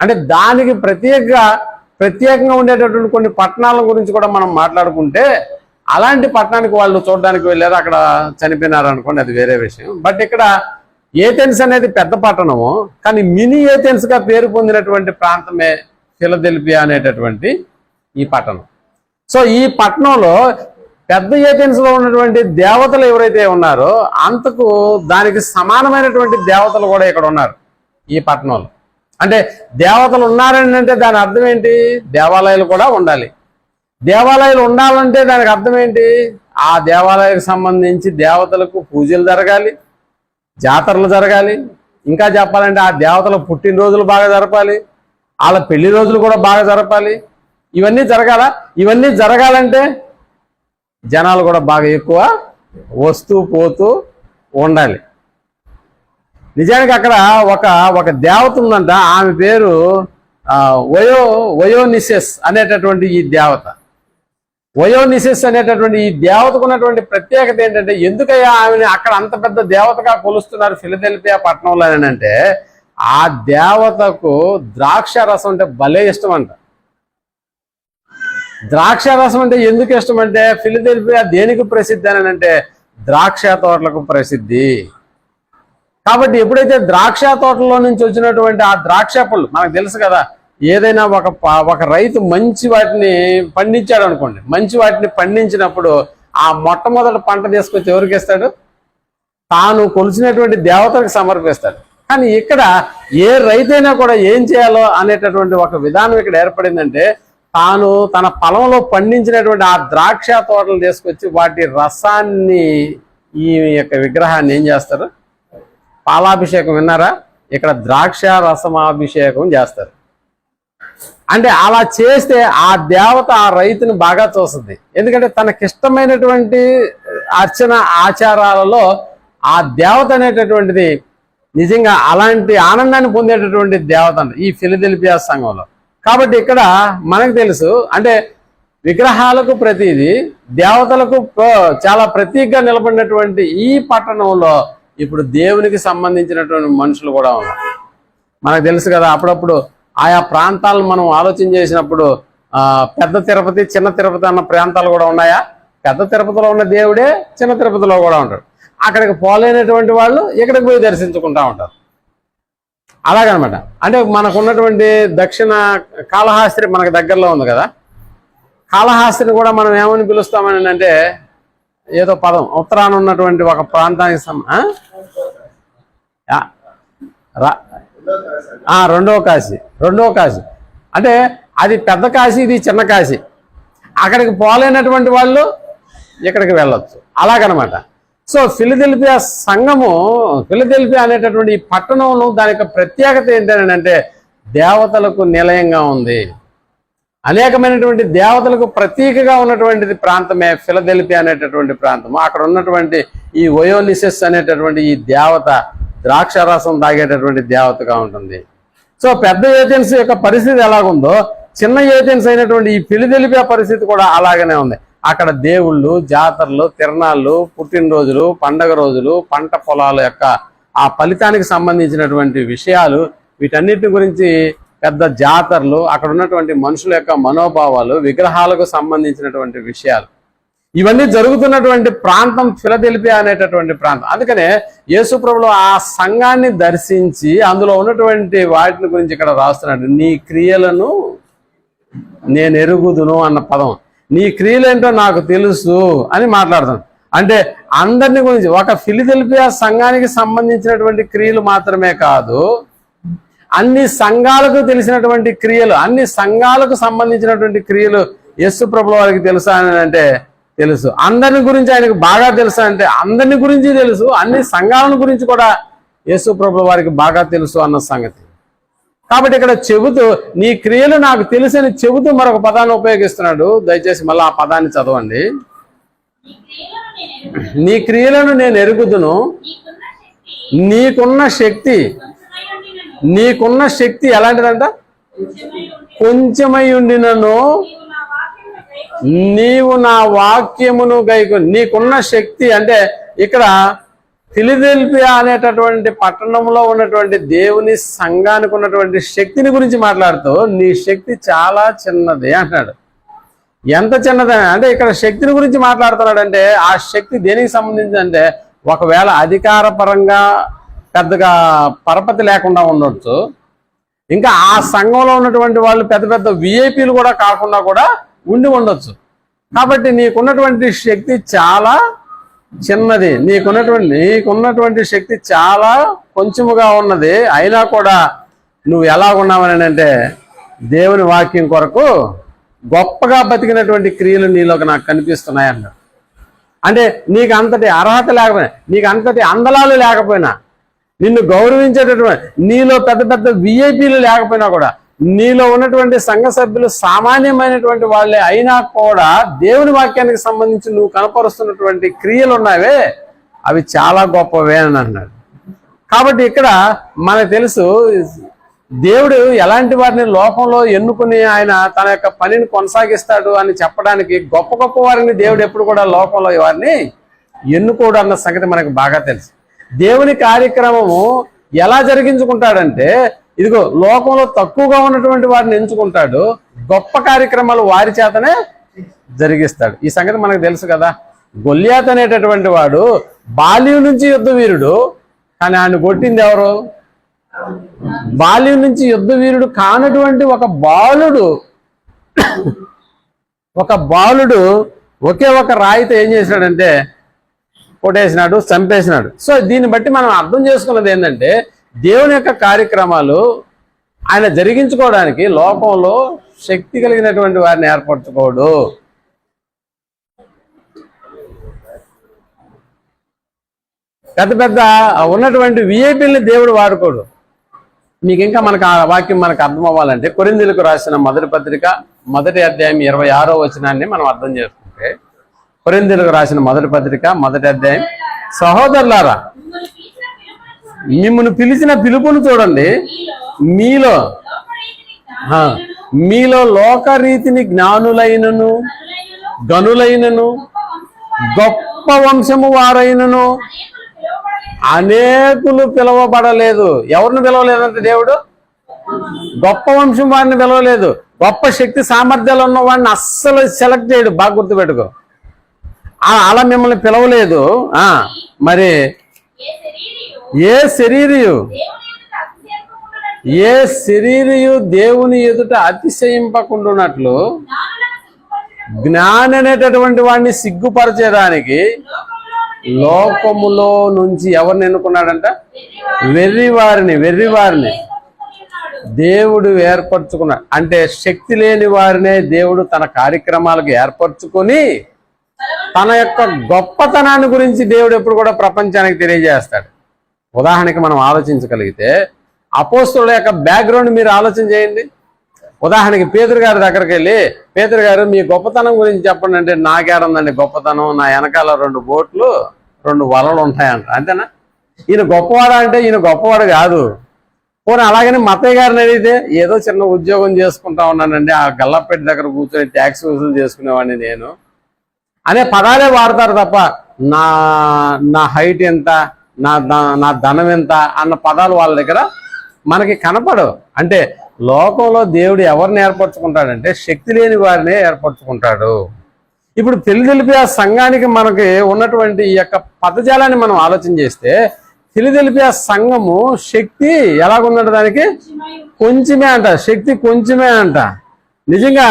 అంటే దానికి ప్రత్యేకంగా ఉండేటటువంటి కొన్ని పట్టణాల గురించి కూడా మనం మాట్లాడుకుంటే అలాంటి పట్టణానికి వాళ్ళు చూడడానికి వెళ్ళారు, అక్కడ చనిపోయినారు అనుకోండి, అది వేరే విషయం. బట్ ఇక్కడ ఏథెన్స్ అనేది పెద్ద పట్టణము, కానీ మినీ ఏథెన్స్గా పేరు పొందినటువంటి ప్రాంతమే ఫిలదెల్ఫియా అనేటటువంటి ఈ పట్టణం. సో ఈ పట్టణంలో పెద్ద ఏథెన్స్లో ఉన్నటువంటి దేవతలు ఎవరైతే ఉన్నారో అంతకు దానికి సమానమైనటువంటి దేవతలు కూడా ఇక్కడ ఉన్నారు ఈ పట్టణంలో. అంటే దేవతలు ఉన్నారని అంటే దాని అర్థం ఏంటి? దేవాలయాలు కూడా ఉండాలి. దేవాలయాలు ఉండాలంటే దానికి అర్థం ఏంటి? ఆ దేవాలయానికి సంబంధించి దేవతలకు పూజలు జరగాలి, జాతరలు జరగాలి. ఇంకా చెప్పాలంటే ఆ దేవతల పుట్టినరోజులు బాగా జరపాలి, వాళ్ళ పెళ్లి రోజులు కూడా బాగా జరపాలి. ఇవన్నీ జరగాల. ఇవన్నీ జరగాలంటే జనాలు కూడా బాగా ఎక్కువ వస్తూ పోతూ ఉండాలి. నిజానికి అక్కడ ఒక దేవత ఉందంట, ఆమె పేరు వయోనిసెస్ అనేటటువంటి ఈ దేవత. వయోనిసెస్ అనేటటువంటి ఈ దేవతకు ఉన్నటువంటి ప్రత్యేకత ఏంటంటే, ఎందుకయ్యా ఆమెని అక్కడ అంత పెద్ద దేవతగా కొలుస్తున్నారు ఫిలదెల్ఫియా పట్టణంలో అని అంటే, ఆ దేవతకు ద్రాక్ష రసం అంటే భలే ఇష్టం అంట. ద్రాక్ష రసం అంటే ఎందుకు ఇష్టం అంటే, ఫిలదెల్ఫియా దేనికి ప్రసిద్ధి అని అంటే ద్రాక్ష తోటలకు ప్రసిద్ధి. కాబట్టి ఎప్పుడైతే ద్రాక్ష తోటలో నుంచి వచ్చినటువంటి ఆ ద్రాక్ష పళ్ళు మనకు తెలుసు కదా, ఏదైనా ఒక రైతు మంచి వాటిని పండించాడు అనుకోండి, మంచి వాటిని పండించినప్పుడు ఆ మొట్టమొదటి పంట తీసుకొచ్చి ఎవరికి ఇస్తాడు? తాను కొలిచినటువంటి దేవతలకు సమర్పిస్తాడు. కానీ ఇక్కడ ఏ రైతైనా కూడా ఏం చేయాలో అనేటటువంటి ఒక విధానం ఇక్కడ ఏర్పడిందంటే, తాను తన పొలంలో పండించినటువంటి ఆ ద్రాక్ష తోటలు తీసుకొచ్చి వాటి రసాన్ని ఈ యొక్క విగ్రహాన్ని ఏం చేస్తారు? పాలాభిషేకం. విన్నారా? ఇక్కడ ద్రాక్ష రసమాభిషేకం చేస్తారు. అంటే అలా చేస్తే ఆ దేవత ఆ రైతుని బాగా చూస్తుంది. ఎందుకంటే తనకిష్టమైనటువంటి అర్చన ఆచారాలలో ఆ దేవత అనేటటువంటిది నిజంగా అలాంటి ఆనందాన్ని పొందేటటువంటి దేవత ఈ ఫిలదెల్ఫియా సంఘంలో. కాబట్టి ఇక్కడ మనకు తెలుసు అంటే విగ్రహాలకు ప్రతిది దేవతలకు చాలా ప్రతీకగా నిలబడినటువంటి ఈ పట్టణంలో ఇప్పుడు దేవునికి సంబంధించినటువంటి మనుషులు కూడా ఉన్నారు. మనకు తెలుసు కదా, అప్పుడప్పుడు ఆయా ప్రాంతాలను మనం ఆలోచన చేసినప్పుడు పెద్ద తిరుపతి చిన్న తిరుపతి అన్న ప్రాంతాలు కూడా ఉన్నాయా? పెద్ద తిరుపతిలో ఉన్న దేవుడే చిన్న తిరుపతిలో కూడా ఉంటాడు. అక్కడికి పోలేనటువంటి వాళ్ళు ఇక్కడికి పోయి దర్శించుకుంటా ఉంటారు. అలాగనమాట. అంటే మనకు ఉన్నటువంటి దక్షిణ కాళహస్తి మనకు దగ్గరలో ఉంది కదా, కాళహస్తిని కూడా మనం ఏమని పిలుస్తామని అంటే ఏదో పదం ఉత్తరాన ఉన్నటువంటి ఒక ప్రాంతానికి రెండవ కాశీ అంటే అది పెద్ద కాశీ, ఇది చిన్న కాశీ. అక్కడికి పోలేనటువంటి వాళ్ళు ఇక్కడికి వెళ్ళొచ్చు, అలాగనమాట. సో ఫిలదెల్ఫియా సంఘము, ఫిలదెల్ఫియా అనేటటువంటి ఈ పట్టణంలో దాని యొక్క ప్రత్యేకత ఏంటంటే దేవతలకు నిలయంగా ఉంది. అనేకమైనటువంటి దేవతలకు ప్రతీకగా ఉన్నటువంటిది ప్రాంతమే ఫిలదెల్ఫియా అనేటటువంటి ప్రాంతము. అక్కడ ఉన్నటువంటి ఈ ఒయోనిసెస్ అనేటటువంటి ఈ దేవత ద్రాక్షారసం తాగేటటువంటి దేవతగా ఉంటుంది. సో పెద్ద ఏథెన్స్ యొక్క పరిస్థితి ఎలాగుందో చిన్న ఏథెన్స్ అయినటువంటి ఈ ఫిలదెల్ఫియా పరిస్థితి కూడా అలాగనే ఉంది. అక్కడ దేవుళ్ళు, జాతరలు, తిరణాళ్ళు, పుట్టినరోజులు, పండగ రోజులు, పంట పొలాల యొక్క ఆ ఫలితానికి సంబంధించినటువంటి విషయాలు, వీటన్నిటి గురించి పెద్ద జాతరలు, అక్కడ ఉన్నటువంటి మనుషుల యొక్క మనోభావాలు, విగ్రహాలకు సంబంధించినటువంటి విషయాలు, ఇవన్నీ జరుగుతున్నటువంటి ప్రాంతం ఫిలదెల్ఫియా అనేటటువంటి ప్రాంతం. అందుకనే యేసు ప్రభువు ఆ సంఘాన్ని దర్శించి అందులో ఉన్నటువంటి వాటిని గురించి ఇక్కడ రాస్తున్నాడు. నీ క్రియలను నేను ఎరుగుదును అన్న పదం, నీ క్రియలేంటో నాకు తెలుసు అని మాట్లాడుతాను. అంటే అందరిని గురించి, ఒక ఫిలదెల్ఫియా సంఘానికి సంబంధించినటువంటి క్రియలు మాత్రమే కాదు, అన్ని సంఘాలకు తెలిసినటువంటి క్రియలు, అన్ని సంఘాలకు సంబంధించినటువంటి క్రియలు యేసు ప్రభువు వారికి తెలుసా అని అంటే తెలుసు. అందరిని గురించి ఆయనకు బాగా తెలుసా అంటే అందరిని గురించి తెలుసు. అన్ని సంఘాలను గురించి కూడా యేసు ప్రభువు వారికి బాగా తెలుసు అన్న సంగతి. కాబట్టి ఇక్కడ చెబుతూ నీ క్రియలు నాకు తెలుసు అని చెబుతూ మరొక పదాన్ని ఉపయోగిస్తున్నాడు. దయచేసి మళ్ళీ ఆ పదాన్ని చదవండి. నీ క్రియలను నేను ఎరుగుదును, నీకున్న శక్తి, నీకున్న శక్తి ఎలాంటిదంట? కొంచెమై ఉండినను నీవు నా వాక్యమును గైకొని. నీకున్న శక్తి అంటే ఇక్కడ ఫిలదెల్ఫియా అనేటటువంటి పట్టణంలో ఉన్నటువంటి దేవుని సంఘానికి ఉన్నటువంటి శక్తిని గురించి మాట్లాడుతూ నీ శక్తి చాలా చిన్నది అంటున్నాడు. ఎంత చిన్నదని అంటే ఇక్కడ శక్తిని గురించి మాట్లాడుతున్నాడు. అంటే ఆ శక్తి దేనికి సంబంధించి అంటే ఒకవేళ అధికార పరంగా పెద్దగా పరపతి లేకుండా ఉండొచ్చు, ఇంకా ఆ సంఘంలో ఉన్నటువంటి వాళ్ళు పెద్ద పెద్ద విఐపీలు కూడా కాకుండా కూడా ఉండి ఉండొచ్చు. కాబట్టి నీకున్నటువంటి శక్తి చాలా చిన్నది, నీకున్నటువంటి శక్తి చాలా కొంచెముగా ఉన్నది. అయినా కూడా నువ్వు ఎలా ఉన్నావని అంటే దేవుని వాక్యం కొరకు గొప్పగా బతికినటువంటి క్రియలు నీలోకి నాకు కనిపిస్తున్నాయి అన్నాడు. అంటే నీకు అంతటి అర్హత లేకపోయినా, నీకు అంతటి అందలాలు లేకపోయినా, నిన్ను గౌరవించేటటువంటి నీలో పెద్ద పెద్ద విఐపీలు లేకపోయినా కూడా, నీలో ఉన్నటువంటి సంఘ సభ్యులు సామాన్యమైనటువంటి వాళ్ళే అయినా కూడా దేవుని వాక్యానికి సంబంధించి నువ్వు కనపరుస్తున్నటువంటి క్రియలు ఉన్నావే అవి చాలా గొప్పవే అని అన్నాడు. కాబట్టి ఇక్కడ మనకు తెలుసు దేవుడు ఎలాంటి వారిని లోకంలో ఎన్నుకుని ఆయన తన యొక్క పనిని కొనసాగిస్తాడు అని చెప్పడానికి గొప్ప గొప్ప వారిని దేవుడు ఎప్పుడు కూడా లోకంలో వారిని ఎన్నుకోడు అన్న సంగతి మనకు బాగా తెలుసు. దేవుని కార్యక్రమము ఎలా జరిగించుకుంటాడంటే ఇదిగో లోకంలో తక్కువగా ఉన్నటువంటి వారిని ఎంచుకుంటాడు, గొప్ప కార్యక్రమాలు వారి చేతనే జరిగిస్తాడు. ఈ సంగతి మనకు తెలుసు కదా. గొల్యాత్ అనేటటువంటి వాడు బాల్యం నుంచి యుద్ధ వీరుడు, కానీ ఆయన కొట్టింది ఎవరు? బాల్యం నుంచి యుద్ధ వీరుడు కానటువంటి ఒక బాలుడు ఒకే ఒక రాయితో ఏం చేసినాడంటే కొట్టేసినాడు, చంపేసినాడు. సో దీన్ని బట్టి మనం అర్థం చేసుకున్నది ఏంటంటే దేవుని యొక్క కార్యక్రమాలు ఆయన జరిగించుకోవడానికి లోకంలో శక్తి కలిగినటువంటి వారిని ఏర్పరచుకోడు. పెద్ద పెద్ద ఉన్నటువంటి విఐపీలని దేవుడు వాడుకోడు. మీకు ఇంకా మనకు ఆ వాక్యం మనకు అర్థం అవ్వాలంటే కొరింథీయులకు రాసిన మొదటి పత్రిక 1వ అధ్యాయం 26వ వచనాన్ని మనం అర్థం చేసుకుంటే, కొరింథీయులకు రాసిన మొదటి పత్రిక 1వ అధ్యాయం, సహోదరులారా మిమ్మల్ని పిలిచిన పిలుపును చూడండి. మీలో మీలో లోకరీతిని జ్ఞానులైనను గనులైనను గొప్ప వంశము వారైనను అనేకులు పిలవబడలేదు. ఎవరిని పిలవలేదంటే దేవుడు గొప్ప వంశం వారిని పిలవలేదు. గొప్ప శక్తి సామర్థ్యాలు ఉన్న వాడిని అస్సలు సెలెక్ట్ చేయడు. బాగా గుర్తుపెట్టుకో. అలా మిమ్మల్ని పిలవలేదు. మరి ఏ శరీరియు దేవుని ఎదుట అతిశయింపకుండానట్లు జ్ఞాని అనేటటువంటి వాడిని సిగ్గుపరిచేదానికి లోకములో నుంచి ఎవరిని ఎన్నుకున్నాడంట? వెర్రివారిని దేవుడు ఏర్పరచుకున్నాడు. అంటే శక్తి లేని వారినే దేవుడు తన కార్యక్రమాలకు ఏర్పరచుకొని తన యొక్క గొప్పతనాన్ని గురించి దేవుడు ఎప్పుడు కూడా ప్రపంచానికి తెలియజేస్తాడు. ఉదాహరణకి మనం ఆలోచించగలిగితే అపోస్తలుల యొక్క బ్యాక్గ్రౌండ్ మీరు ఆలోచన చేయండి. ఉదాహరణకి పేతురు గారి దగ్గరికి వెళ్ళి, పేతురు గారు మీ గొప్పతనం గురించి చెప్పండి అంటే, నాకేడుందండి గొప్పతనం, నా వెనకాల 2 బోట్లు 2 వలలు ఉంటాయంట. అంతేనా? ఈయన గొప్పవాడా అంటే ఈయన గొప్పవాడు కాదు. పోనీ అలాగని మత్తయ్య గారిని అడిగితే, ఏదో చిన్న ఉద్యోగం చేసుకుంటా ఉన్నానండి, ఆ గల్లపేట దగ్గర కూర్చొని ట్యాక్స్ వసూలు చేసుకునేవాడిని నేను అనే పదాలే వాడతారు తప్ప నా హైట్ ఎంత, నా ధనం ఎంత అన్న పదాలు వాళ్ళ దగ్గర మనకి కనపడవు. అంటే లోకంలో దేవుడు ఎవరిని ఏర్పరచుకుంటాడంటే శక్తి లేని వారినే ఏర్పరచుకుంటాడు. ఇప్పుడు ఫిలదెల్ఫియా సంఘానికి మనకి ఉన్నటువంటి ఈ యొక్క పదజాలాన్ని మనం ఆలోచన చేస్తే, ఫిలదెల్ఫియా సంఘము శక్తి ఎలాగుందంట? దానికి కొంచెమే అంట, శక్తి కొంచెమే అంట. నిజంగా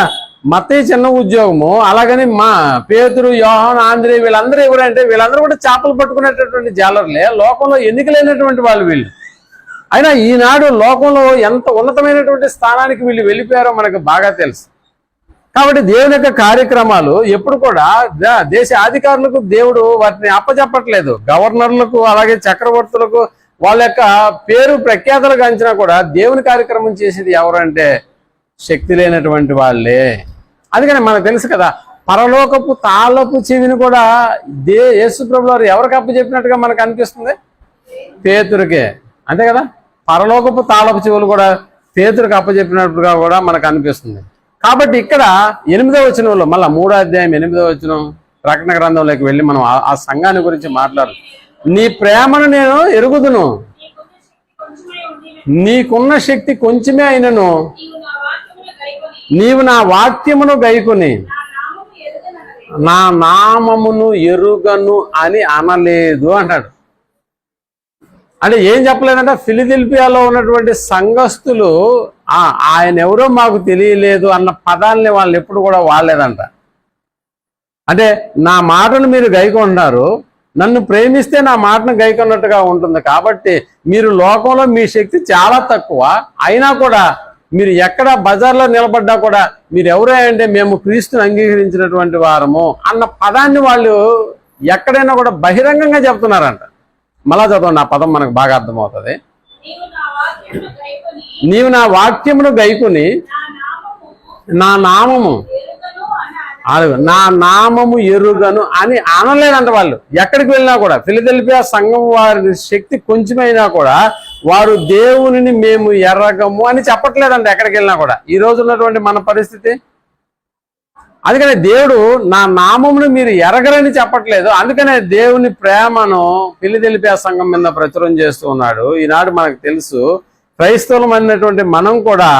మత్తయి చిన్న ఉద్యోగము, అలాగని మా పేతురు, యోహాను, ఆంద్రే వీళ్ళందరూ ఎవరంటే వీళ్ళందరూ కూడా చేపలు పట్టుకునేటటువంటి జాలర్లే. లోకంలో ఎన్నికలైనటువంటి వాళ్ళు వీళ్ళు. అయినా ఈనాడు లోకంలో ఎంత ఉన్నతమైనటువంటి స్థానానికి వీళ్ళు వెళ్ళిపోయారో మనకు బాగా తెలుసు. కాబట్టి దేవుని యొక్క కార్యక్రమాలు ఎప్పుడు కూడా దేశ అధికారులకు దేవుడు వాటిని అప్పచెప్పట్లేదు. గవర్నర్లకు అలాగే చక్రవర్తులకు వాళ్ళ యొక్క పేరు ప్రఖ్యాతలు గాంచినా కూడా దేవుని కార్యక్రమం చేసేది ఎవరంటే శక్తి లేనటువంటి వాళ్ళే. అందుకని మనకు తెలుసు కదా, పరలోకపు తాళపు చెవిని కూడా యేసు ప్రభువు వారు ఎవరికి అప్పచెప్పినట్టుగా మనకు అనిపిస్తుంది? పేతురుకే. అంతే కదా? పరలోకపు తాళపు చెవులు కూడా పేతురుకి అప్పచెప్పినట్టుగా కూడా మనకు అనిపిస్తుంది. కాబట్టి ఇక్కడ 8వ వచనంలో, మళ్ళా 3వ అధ్యాయం 8వ వచనం ప్రకటన గ్రంథంలోకి వెళ్ళి మనం ఆ సంఘాన్ని గురించి మాట్లాడు. నీ ప్రేమను నేను ఎరుగుదును, నీకున్న శక్తి కొంచెమే అయినను నీవు నా వాక్యమును గైకొని నా నామమును ఎరుగను అని అనలేదు అంటాడు. అంటే ఏం చెప్పలేదంటే ఫిలదెల్ఫియాలో ఉన్నటువంటి సంఘస్థులు ఆయన ఎవరో మాకు తెలియలేదు అన్న పదాలని వాళ్ళు ఎప్పుడు కూడా వాడలేదంట. అంటే నా మాటను మీరు గైకొంటున్నారు, నన్ను ప్రేమిస్తే నా మాటను గైకొన్నట్టుగా ఉంటుంది. కాబట్టి మీరు లోకంలో మీ శక్తి చాలా తక్కువ, అయినా కూడా మీరు ఎక్కడ బజార్లో నిలబడ్డా కూడా మీరు ఎవరే అంటే మేము క్రీస్తుని అంగీకరించినటువంటి వారము అన్న పదాన్ని వాళ్ళు ఎక్కడైనా కూడా బహిరంగంగా చెప్తున్నారంట. మళ్ళా చదవండి, ఆ పదం మనకు బాగా అర్థమవుతుంది. నీవు నా వాక్యమును గైకొని నా నామము ఎరుగను అని అనలేదంట. వాళ్ళు ఎక్కడికి వెళ్ళినా కూడా, ఫిలదెల్ఫియా సంఘం వారి శక్తి కొంచెమైనా కూడా వారు దేవునిని మేము ఎరగము అని చెప్పట్లేదంట ఎక్కడికి వెళ్ళినా కూడా. ఈ రోజు ఉన్నటువంటి మన పరిస్థితి అందుకనే దేవుడు నా నామమును మీరు ఎరగరని చెప్పట్లేదు. అందుకనే దేవుని ప్రేమను ఫిలదెల్ఫియా సంఘం మీద ప్రచురం చేస్తూ ఉన్నాడు. ఈనాడు మనకు తెలుసు, క్రైస్తవులం అన్నటువంటి మనం కూడా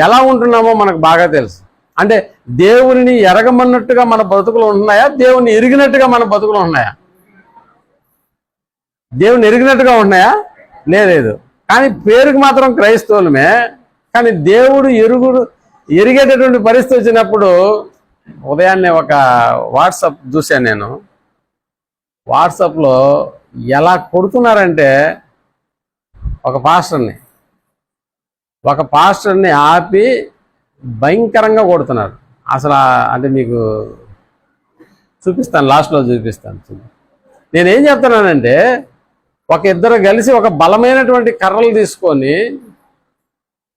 ఎలా ఉంటున్నామో మనకు బాగా తెలుసు. అంటే దేవుని ఎరగమన్నట్టుగా మన బతుకులు ఉంటున్నాయా, దేవుని ఎరిగినట్టుగా మన బతుకులు ఉన్నాయా? దేవుని ఎరిగినట్టుగా ఉంటున్నాయా? లేదు. కానీ పేరుకి మాత్రం క్రైస్తవులమే. కానీ దేవుడు ఎరిగేటటువంటి పరిస్థితి వచ్చినప్పుడు, ఉదయాన్నే ఒక వాట్సాప్ చూశాను నేను. వాట్సాప్లో ఎలా కొడుతున్నారంటే ఒక పాస్టర్ని ఆపి భయంకరంగా కొడుతున్నారు. అసలు అంటే మీకు చూపిస్తాను, లాస్ట్లో చూపిస్తాను. నేనేం చెప్తున్నానంటే, ఒక ఇద్దరు కలిసి ఒక బలమైనటువంటి కర్రలు తీసుకొని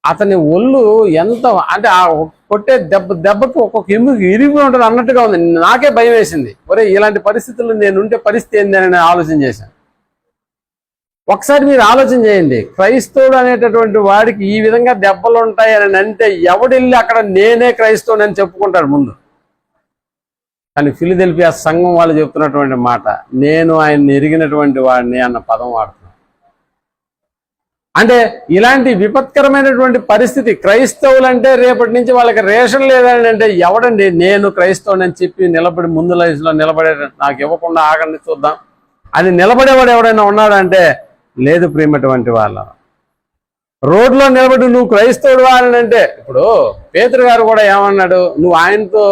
అతని ఒళ్ళు ఎంత అంటే ఆ కొట్టే దెబ్బకి ఒక్కొక్క ఎముక ఇరిగి ఉంటుంది అన్నట్టుగా ఉంది. నాకే భయం వేసింది. ఒరే, ఇలాంటి పరిస్థితుల్లో నేనుంటే పరిస్థితి ఏంది అని నేను ఆలోచన చేశాను. ఒకసారి మీరు ఆలోచన చేయండి, క్రైస్తవుడు అనేటటువంటి వాడికి ఈ విధంగా దెబ్బలు ఉంటాయని అంటే ఎవడెళ్ళి అక్కడ నేనే క్రైస్తవుని అని చెప్పుకుంటాడు ముందు. కానీ ఫిలదెల్ఫియా సంఘం వాళ్ళు చెప్తున్నటువంటి మాట, నేను ఆయన్ని ఎరిగినటువంటి వాడిని అన్న పదం వాడుతున్నాను. అంటే ఇలాంటి విపత్కరమైనటువంటి పరిస్థితి, క్రైస్తవులంటే రేపటి నుంచి వాళ్ళకి రేషన్ లేదని అంటే ఎవడండి నేను క్రైస్తవుని అని చెప్పి నిలబడి ముందు లైన్స్లో నిలబడే, నాకు ఇవ్వకుండా ఆగండి చూద్దాం అని నిలబడేవాడు ఎవడైనా ఉన్నాడంటే లేదు. ప్రియమైనటువంటి వాళ్ళ రోడ్లో నిలబడి నువ్వు క్రైస్తవుడు అని అంటే, ఇప్పుడు పేతురు గారు కూడా ఏమన్నాడు, నువ్వు ఆయనతో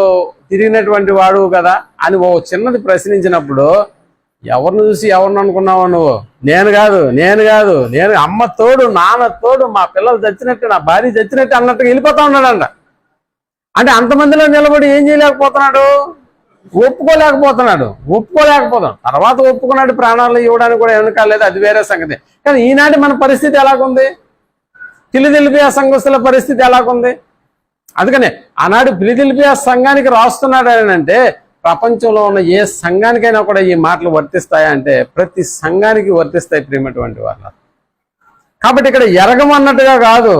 తిరిగినటువంటి వాడు కదా అని ఓ చిన్నది ప్రశ్నించినప్పుడు ఎవరిని చూసి ఎవరిని అనుకున్నావు నువ్వు? నేను కాదు నేను అమ్మ తోడు నాన్న తోడు మా పిల్లలు చచ్చినట్టు నా భార్య చచ్చినట్టు అన్నట్టుగా వెళ్ళిపోతా ఉన్నాడంట. అంటే అంతమందిలో నిలబడి ఏం చేయలేకపోతున్నాడు? ఒప్పుకోలేకపోతున్నాడు. తర్వాత ఒప్పుకున్నాడు, ప్రాణాలు ఇవ్వడానికి కూడా ఏమీ కాలేదు, అది వేరే సంగతి. కానీ ఈనాటి మన పరిస్థితి ఎలాగుంది? ఫిలదెల్ఫియా సంఘస్థుల పరిస్థితి ఎలాగుంది? అందుకనే ఆనాడు ఫిలదెల్ఫియా సంఘానికి రాస్తున్నాడు అని అంటే ప్రపంచంలో ఉన్న ఏ సంఘానికైనా కూడా ఈ మాటలు వర్తిస్తాయా అంటే ప్రతి సంఘానికి వర్తిస్తాయి ప్రియమైనటువంటి వాళ్ళు. కాబట్టి ఇక్కడ ఎరగమన్నట్టుగా కాదు,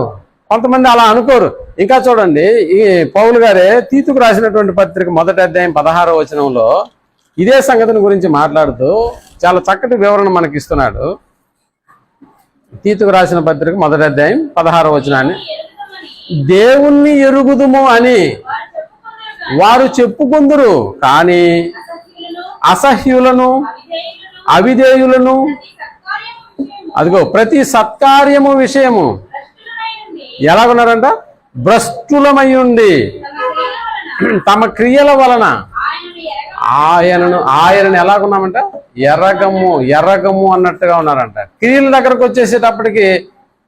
కొంతమంది అలా అనుకోరు. ఇంకా చూడండి, ఈ పౌలు గారే తీతుకు రాసినటువంటి పత్రిక 1వ అధ్యాయం 16వ వచనంలో ఇదే సంగతిని గురించి మాట్లాడుతూ చాలా చక్కటి వివరణ మనకి ఇస్తున్నాడు. తీతుకు రాసిన పత్రిక 1వ అధ్యాయం 16వ వచనాన్ని, దేవుణ్ణి ఎరుగుదుము అని వారు చెప్పుకుందురు, కానీ అసహ్యులను అవిధేయులను అదిగో ప్రతి సత్కార్యము విషయము ఎలాగున్నారంట? భ్రష్టులమయ్యుండి తమ క్రియల వలన ఆయనను ఎలాగున్నామంట? ఎర్రగము అన్నట్టుగా ఉన్నారంట. క్రియల దగ్గరకు వచ్చేసేటప్పటికి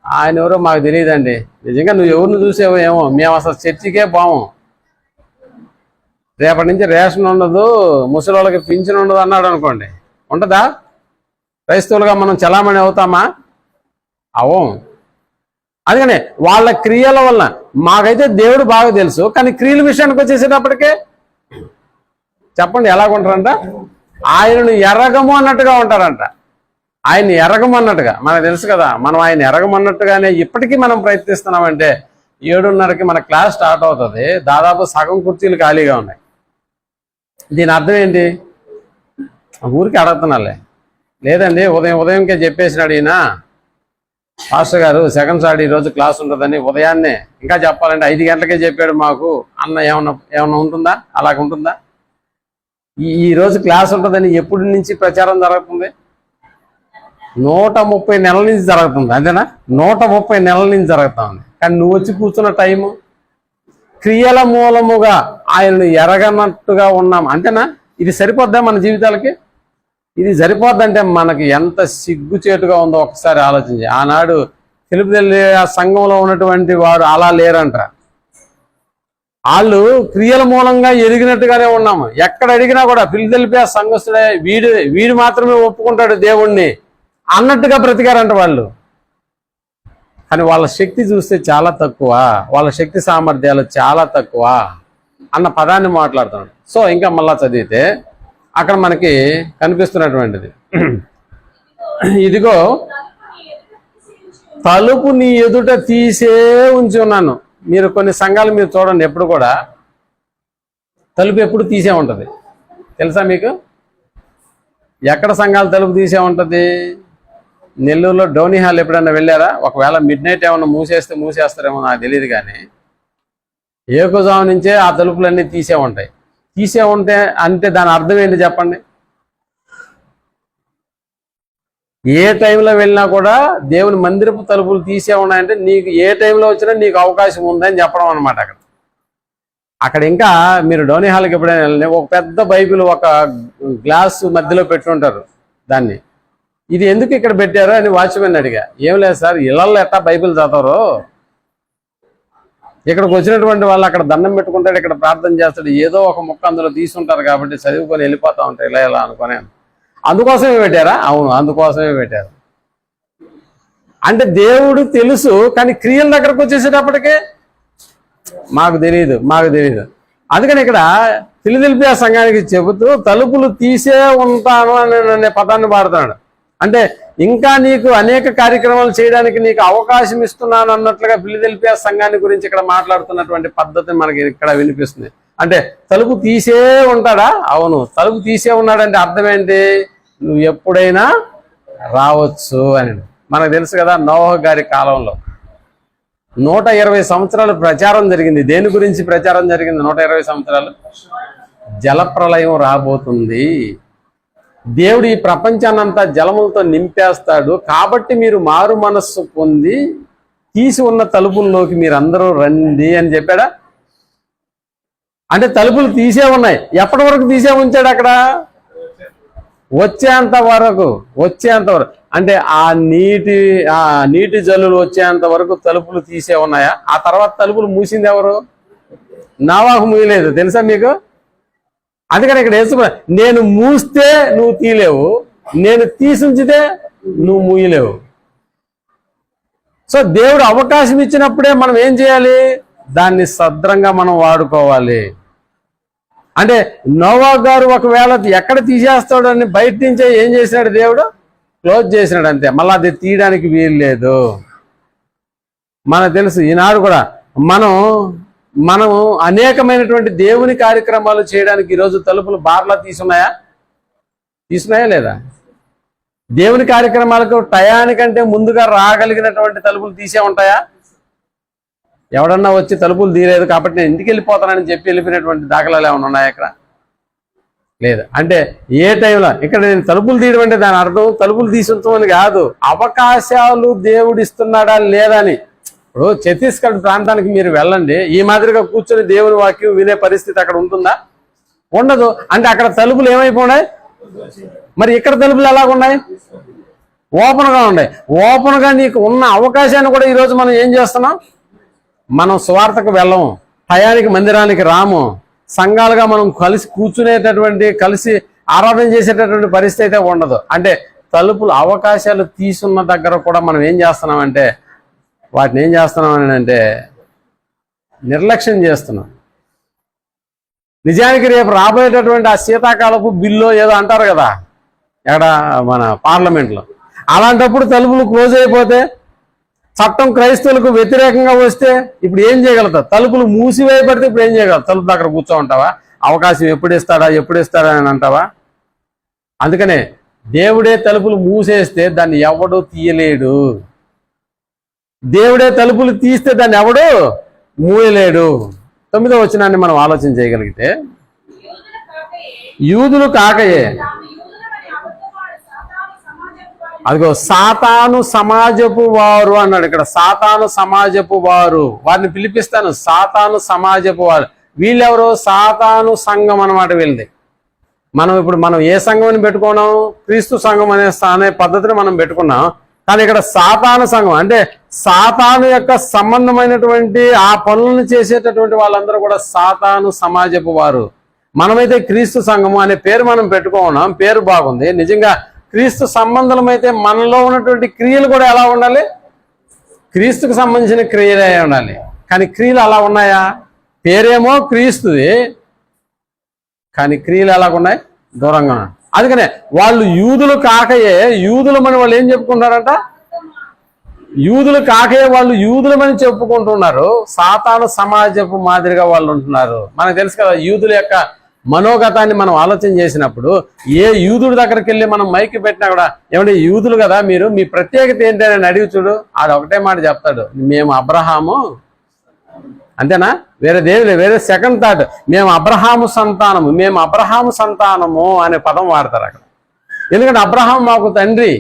ఆయన ఎవరో మాకు తెలియదండి, నిజంగా నువ్వు ఎవరిని చూసేవో ఏమో, మేము అసలు చర్చికే పోము, రేపటి నుంచి రేషన్ ఉండదు, ముసలి వాళ్ళకి పింఛన్ ఉండదు అన్నాడు అనుకోండి, ఉంటుందా? క్రైస్తవులుగా మనం చలామణి అవుతామా? అవం. అందుకనే వాళ్ళ క్రియల వలన, మాకైతే దేవుడు బాగా తెలుసు, కానీ క్రియల విషయానికి వచ్చేసేటప్పటికే చెప్పండి ఎలాగుంటారంట? ఆయనను ఎరగము అన్నట్టుగా ఉంటారంట. ఆయన్ని ఎరగమన్నట్టుగా మనకు తెలుసు కదా, మనం ఆయన ఎరగమన్నట్టుగానే ఇప్పటికీ మనం ప్రయత్నిస్తున్నామంటే 7:30కి మన క్లాస్ స్టార్ట్ అవుతుంది, దాదాపు సగం కుర్చీలు ఖాళీగా ఉన్నాయి. దీని అర్థం ఏంటి? ఊరికి అడుగుతున్నాలే, లేదండి ఉదయంకే చెప్పేసినాడు ఈయన పాస్టర్ గారు, సెకండ్ సార్డ్ ఈరోజు క్లాస్ ఉంటుందని ఉదయాన్నే, ఇంకా చెప్పాలంటే 5 గంటలకే చెప్పాడు మాకు అన్న. ఏమన్నా ఉంటుందా? అలాగ ఉంటుందా? ఈ రోజు క్లాస్ ఉంటుందని ఎప్పటి నుంచి ప్రచారం జరుగుతుంది? 130 నెలల నుంచి జరుగుతుంది, అంతేనా? 130 నెలల నుంచి జరుగుతా ఉంది. కానీ నువ్వు వచ్చి కూర్చున్న టైము క్రియల మూలముగా ఆయనను ఎరగనట్టుగా ఉన్నాం, అంతేనా? ఇది సరిపోద్దా మన జీవితాలకి? ఇది సరిపోద్దంటే మనకి ఎంత సిగ్గుచేటుగా ఉందో ఒకసారి ఆలోచించి. ఆనాడు ఫిలదెల్ఫియా సంఘంలో ఉన్నటువంటి వారు అలా లేరంట. వాళ్ళు క్రియల మూలంగా ఎరిగినట్టుగానే ఉన్నాము. ఎక్కడ అడిగినా కూడా ఫిలదెల్ఫియా సంఘస్థుడే, వీడు మాత్రమే ఒప్పుకుంటాడు దేవుణ్ణి అన్నట్టుగా బ్రతికారంట వాళ్ళు. కానీ వాళ్ళ శక్తి చూస్తే చాలా తక్కువ, వాళ్ళ శక్తి సామర్థ్యాలు చాలా తక్కువ అన్న పదాన్ని మాట్లాడుతున్నాడు. సో ఇంకా మళ్ళా చదివితే అక్కడ మనకి కనిపిస్తున్నటువంటిది, ఇదిగో తలుపు నీ ఎదుట తీసే ఉంచి ఉన్నాను. మీరు కొన్ని సంఘాలు మీరు చూడండి, ఎప్పుడు కూడా తలుపు ఎప్పుడు తీసే ఉంటుంది తెలుసా మీకు? ఎక్కడ సంఘాలు తలుపు తీసే ఉంటుంది? నెల్లూరులో డోనీ హాల్ ఎప్పుడన్నా వెళ్ళారా? ఒకవేళ మిడ్-నైట్ ఏమన్నా మూసేస్తారేమో నాకు తెలియదు, కానీ ఏకోజాము నుంచే ఆ తలుపులన్నీ తీసే ఉంటాయి. తీసే ఉంటే అంటే దాని అర్థం ఏంటి చెప్పండి? ఏ టైంలో వెళ్ళినా కూడా దేవుని మందిరపు తలుపులు తీసే ఉన్నాయంటే నీకు ఏ టైంలో వచ్చినా నీకు అవకాశం ఉందని చెప్పడం అనమాట. అక్కడ ఇంకా మీరు డోనీ హాల్కి ఎప్పుడైనా వెళ్ళినా ఒక పెద్ద బైబిల్ ఒక గ్లాస్ మధ్యలో పెట్టుంటారు. దాన్ని ఇది ఎందుకు ఇక్కడ పెట్టారు అని వాచ్మెన్ అడిగా. ఏం లేదు సార్, ఇళ్లలో ఎట్టా బైబిల్ చదవరు, ఇక్కడికి వచ్చినటువంటి వాళ్ళు అక్కడ దండం పెట్టుకుంటాడు, ఇక్కడ ప్రార్థన చేస్తాడు, ఏదో ఒక ముక్క అందులో తీసుకుంటారు కాబట్టి చదువుకొని వెళ్ళిపోతా ఉంటారు ఇలా అనుకునే. అందుకోసమే పెట్టారా? అవును, అందుకోసమే పెట్టారు. అంటే దేవుడు తెలుసు, కానీ క్రియల దగ్గరకు వచ్చేసేటప్పటికే మాకు తెలియదు. అందుకని ఇక్కడ ఫిలదెల్ఫియా సంఘానికి చెబుతూ తలుపులు తీసే ఉంటాను అనే పదాన్ని వాడుతున్నాడు. అంటే ఇంకా నీకు అనేక కార్యక్రమాలు చేయడానికి నీకు అవకాశం ఇస్తున్నాను అన్నట్లుగా ఫిలదెల్ఫియా సంఘాన్ని గురించి ఇక్కడ మాట్లాడుతున్నటువంటి పద్ధతి మనకి ఇక్కడ వినిపిస్తుంది. అంటే తలుపు తీసే ఉంటాడా? అవును, తలుపు తీసే ఉన్నాడంటే అర్థం ఏంటి? నువ్వు ఎప్పుడైనా రావచ్చు అని. మనకు తెలుసు కదా, నోవహు గారి కాలంలో 120 సంవత్సరాలు ప్రచారం జరిగింది. దేని గురించి ప్రచారం జరిగింది? 120 సంవత్సరాలు జలప్రలయం రాబోతుంది, దేవుడు ఈ ప్రపంచాన్నంతా జలములతో నింపేస్తాడు, కాబట్టి మీరు మారు మనస్సు పొంది తీసి ఉన్న తలుపుల్లోకి మీరందరూ రండి అని చెప్పాడా? అంటే తలుపులు తీసే ఉన్నాయి. ఎప్పటి వరకు తీసే ఉంచాడు? అక్కడ వచ్చేంత వరకు అంటే ఆ నీటి జల్లులు వచ్చేంత వరకు తలుపులు తీసే ఉన్నాయా? ఆ తర్వాత తలుపులు మూసింది ఎవరు? నోవహు మూయలేదు, తెలుసా మీకు? అందుకని ఇక్కడ యేసు, నేను మూస్తే నువ్వు తీయలేవు, నేను తీసుంచితే నువ్వు మూయలేవు. సో దేవుడు అవకాశం ఇచ్చినప్పుడే మనం ఏం చేయాలి? దాన్ని సద్రంగా మనం వాడుకోవాలి. అంటే నోవహు గారు ఒకవేళ ఎక్కడ తీసేస్తాడు అని బయట నుంచే ఏం చేసినాడు? దేవుడు క్లోజ్ చేసినాడు, అంతే. మళ్ళీ అది తీయడానికి వీలు లేదు. మనకు తెలుసు, ఈనాడు కూడా మనం అనేకమైనటువంటి దేవుని కార్యక్రమాలు చేయడానికి ఈరోజు తలుపులు బార్లా తీసున్నాయా లేదా? దేవుని కార్యక్రమాలకు టయానికంటే ముందుగా రాగలిగినటువంటి తలుపులు తీసే ఉంటాయా? ఎవడన్నా వచ్చి తలుపులు తీయలేదు కాబట్టి నేను ఇంటికి వెళ్ళిపోతానని చెప్పి వెళ్ళిపోయినటువంటి దాఖలాలు ఏమైనా ఉన్నాయా? ఇక్కడ లేదు. అంటే ఏ టైంలో ఇక్కడ నేను తలుపులు తీయడం అంటే దాని అర్థం తలుపులు తీసి ఉంచమని కాదు, అవకాశాలు దేవుడు ఇస్తున్నాడా లేదని. ఇప్పుడు ఛత్తీస్గఢ్ ప్రాంతానికి మీరు వెళ్ళండి, ఈ మాదిరిగా కూర్చొని దేవుని వాక్యం వినే పరిస్థితి అక్కడ ఉంటుందా? ఉండదు. అంటే అక్కడ తలుపులు ఏమైపోయినాయి? మరి ఇక్కడ తలుపులు ఎలాగున్నాయి? ఓపెన్గా ఉన్నాయి. ఓపెన్గా నీకు ఉన్న అవకాశాన్ని కూడా ఈరోజు మనం ఏం చేస్తున్నాం? మనం స్వార్థకు వెళ్ళము, టయానికి మందిరానికి రాము, సంఘాలుగా మనం కలిసి కూర్చునేటటువంటి, కలిసి ఆరాధన చేసేటటువంటి పరిస్థితి అయితే ఉండదు. అంటే తలుపులు అవకాశాలు తీసున్న దగ్గర కూడా మనం ఏం చేస్తున్నామంటే వాటిని ఏం చేస్తున్నామని అంటే నిర్లక్ష్యం చేస్తున్నాం. నిజానికి రేపు రాబోయేటటువంటి ఆ శీతాకాలపు బిల్లు ఏదో అంటారు కదా ఎక్కడ మన పార్లమెంట్లో, అలాంటప్పుడు తలుపులు క్లోజ్ అయిపోతే, చట్టం క్రైస్తవులకు వ్యతిరేకంగా వస్తే ఇప్పుడు ఏం చేయగలుగుతావు? తలుపులు మూసివేయబడితే ఇప్పుడు ఏం చేయగలవు? తలుపు దగ్గర కూర్చో ఉంటావా? అవకాశం ఎప్పుడు ఇస్తాడా అని అంటావా? అందుకనే దేవుడే తలుపులు మూసేస్తే దాన్ని ఎవడూ తీయలేడు, దేవుడే తలుపులు తీస్తే దాన్ని ఎవడు మూయలేడు. 9వ వచనాన్ని మనం ఆలోచన చేయగలిగితే, యూదులు కాకయే, అదిగో సాతాను సమాజపు వారు అన్నాడు. ఇక్కడ సాతాను సమాజపు వారు, వారిని పిలిపిస్తాను, సాతాను సమాజపు వారు. వీళ్ళెవరు? సాతాను సంఘం అన్నమాట వీళ్ళది. మనం ఏ సంఘం పెట్టుకున్నాం? క్రీస్తు సంఘం అనే పద్ధతిని మనం పెట్టుకున్నాం. కానీ ఇక్కడ సాతాను సంఘం అంటే సాతాను యొక్క సంబంధమైనటువంటి ఆ పనులను చేసేటటువంటి వాళ్ళందరూ కూడా సాతాను సమాజపు వారు. మనమైతే క్రీస్తు సంఘము అనే పేరు మనం పెట్టుకున్నాం, పేరు బాగుంది. నిజంగా క్రీస్తు సంబంధం అయితే మనలో ఉన్నటువంటి క్రియలు కూడా ఎలా ఉండాలి? క్రీస్తుకు సంబంధించిన క్రియలే ఉండాలి. కానీ క్రియలు అలా ఉన్నాయా? పేరేమో క్రీస్తుది, కానీ క్రియలు ఎలాగున్నాయి? దూరంగా ఉన్నాయి. అందుకనే వాళ్ళు యూదులు కాకయే, యూదులమని వాళ్ళు ఏం చెప్పుకుంటారంట? యూదులు కాకయే వాళ్ళు యూదులమని చెప్పుకుంటున్నారు, సాతాను సమాజపు మాదిరిగా వాళ్ళు ఉంటున్నారు. మనకు తెలుసు కదా, యూదుల యొక్క మనోగతాన్ని మనం ఆలోచన చేసినప్పుడు ఏ యూదుడి దగ్గరికి వెళ్ళి మనం మైకి పెట్టినా కూడా, ఏమంటే యూదులు కదా మీరు, మీ ప్రత్యేకత ఏంటి అని అడిగి చూడు, ఆడు ఒకటే మాట చెప్తాడు, మేము అబ్రహాము. అంతేనా? వేరే దేవులే, వేరే సెకండ్ థాట్, మేము అబ్రహాము సంతానము అనే పదం వాడతారు అక్కడ. ఎందుకంటే అబ్రహాం మాకు తండ్రి,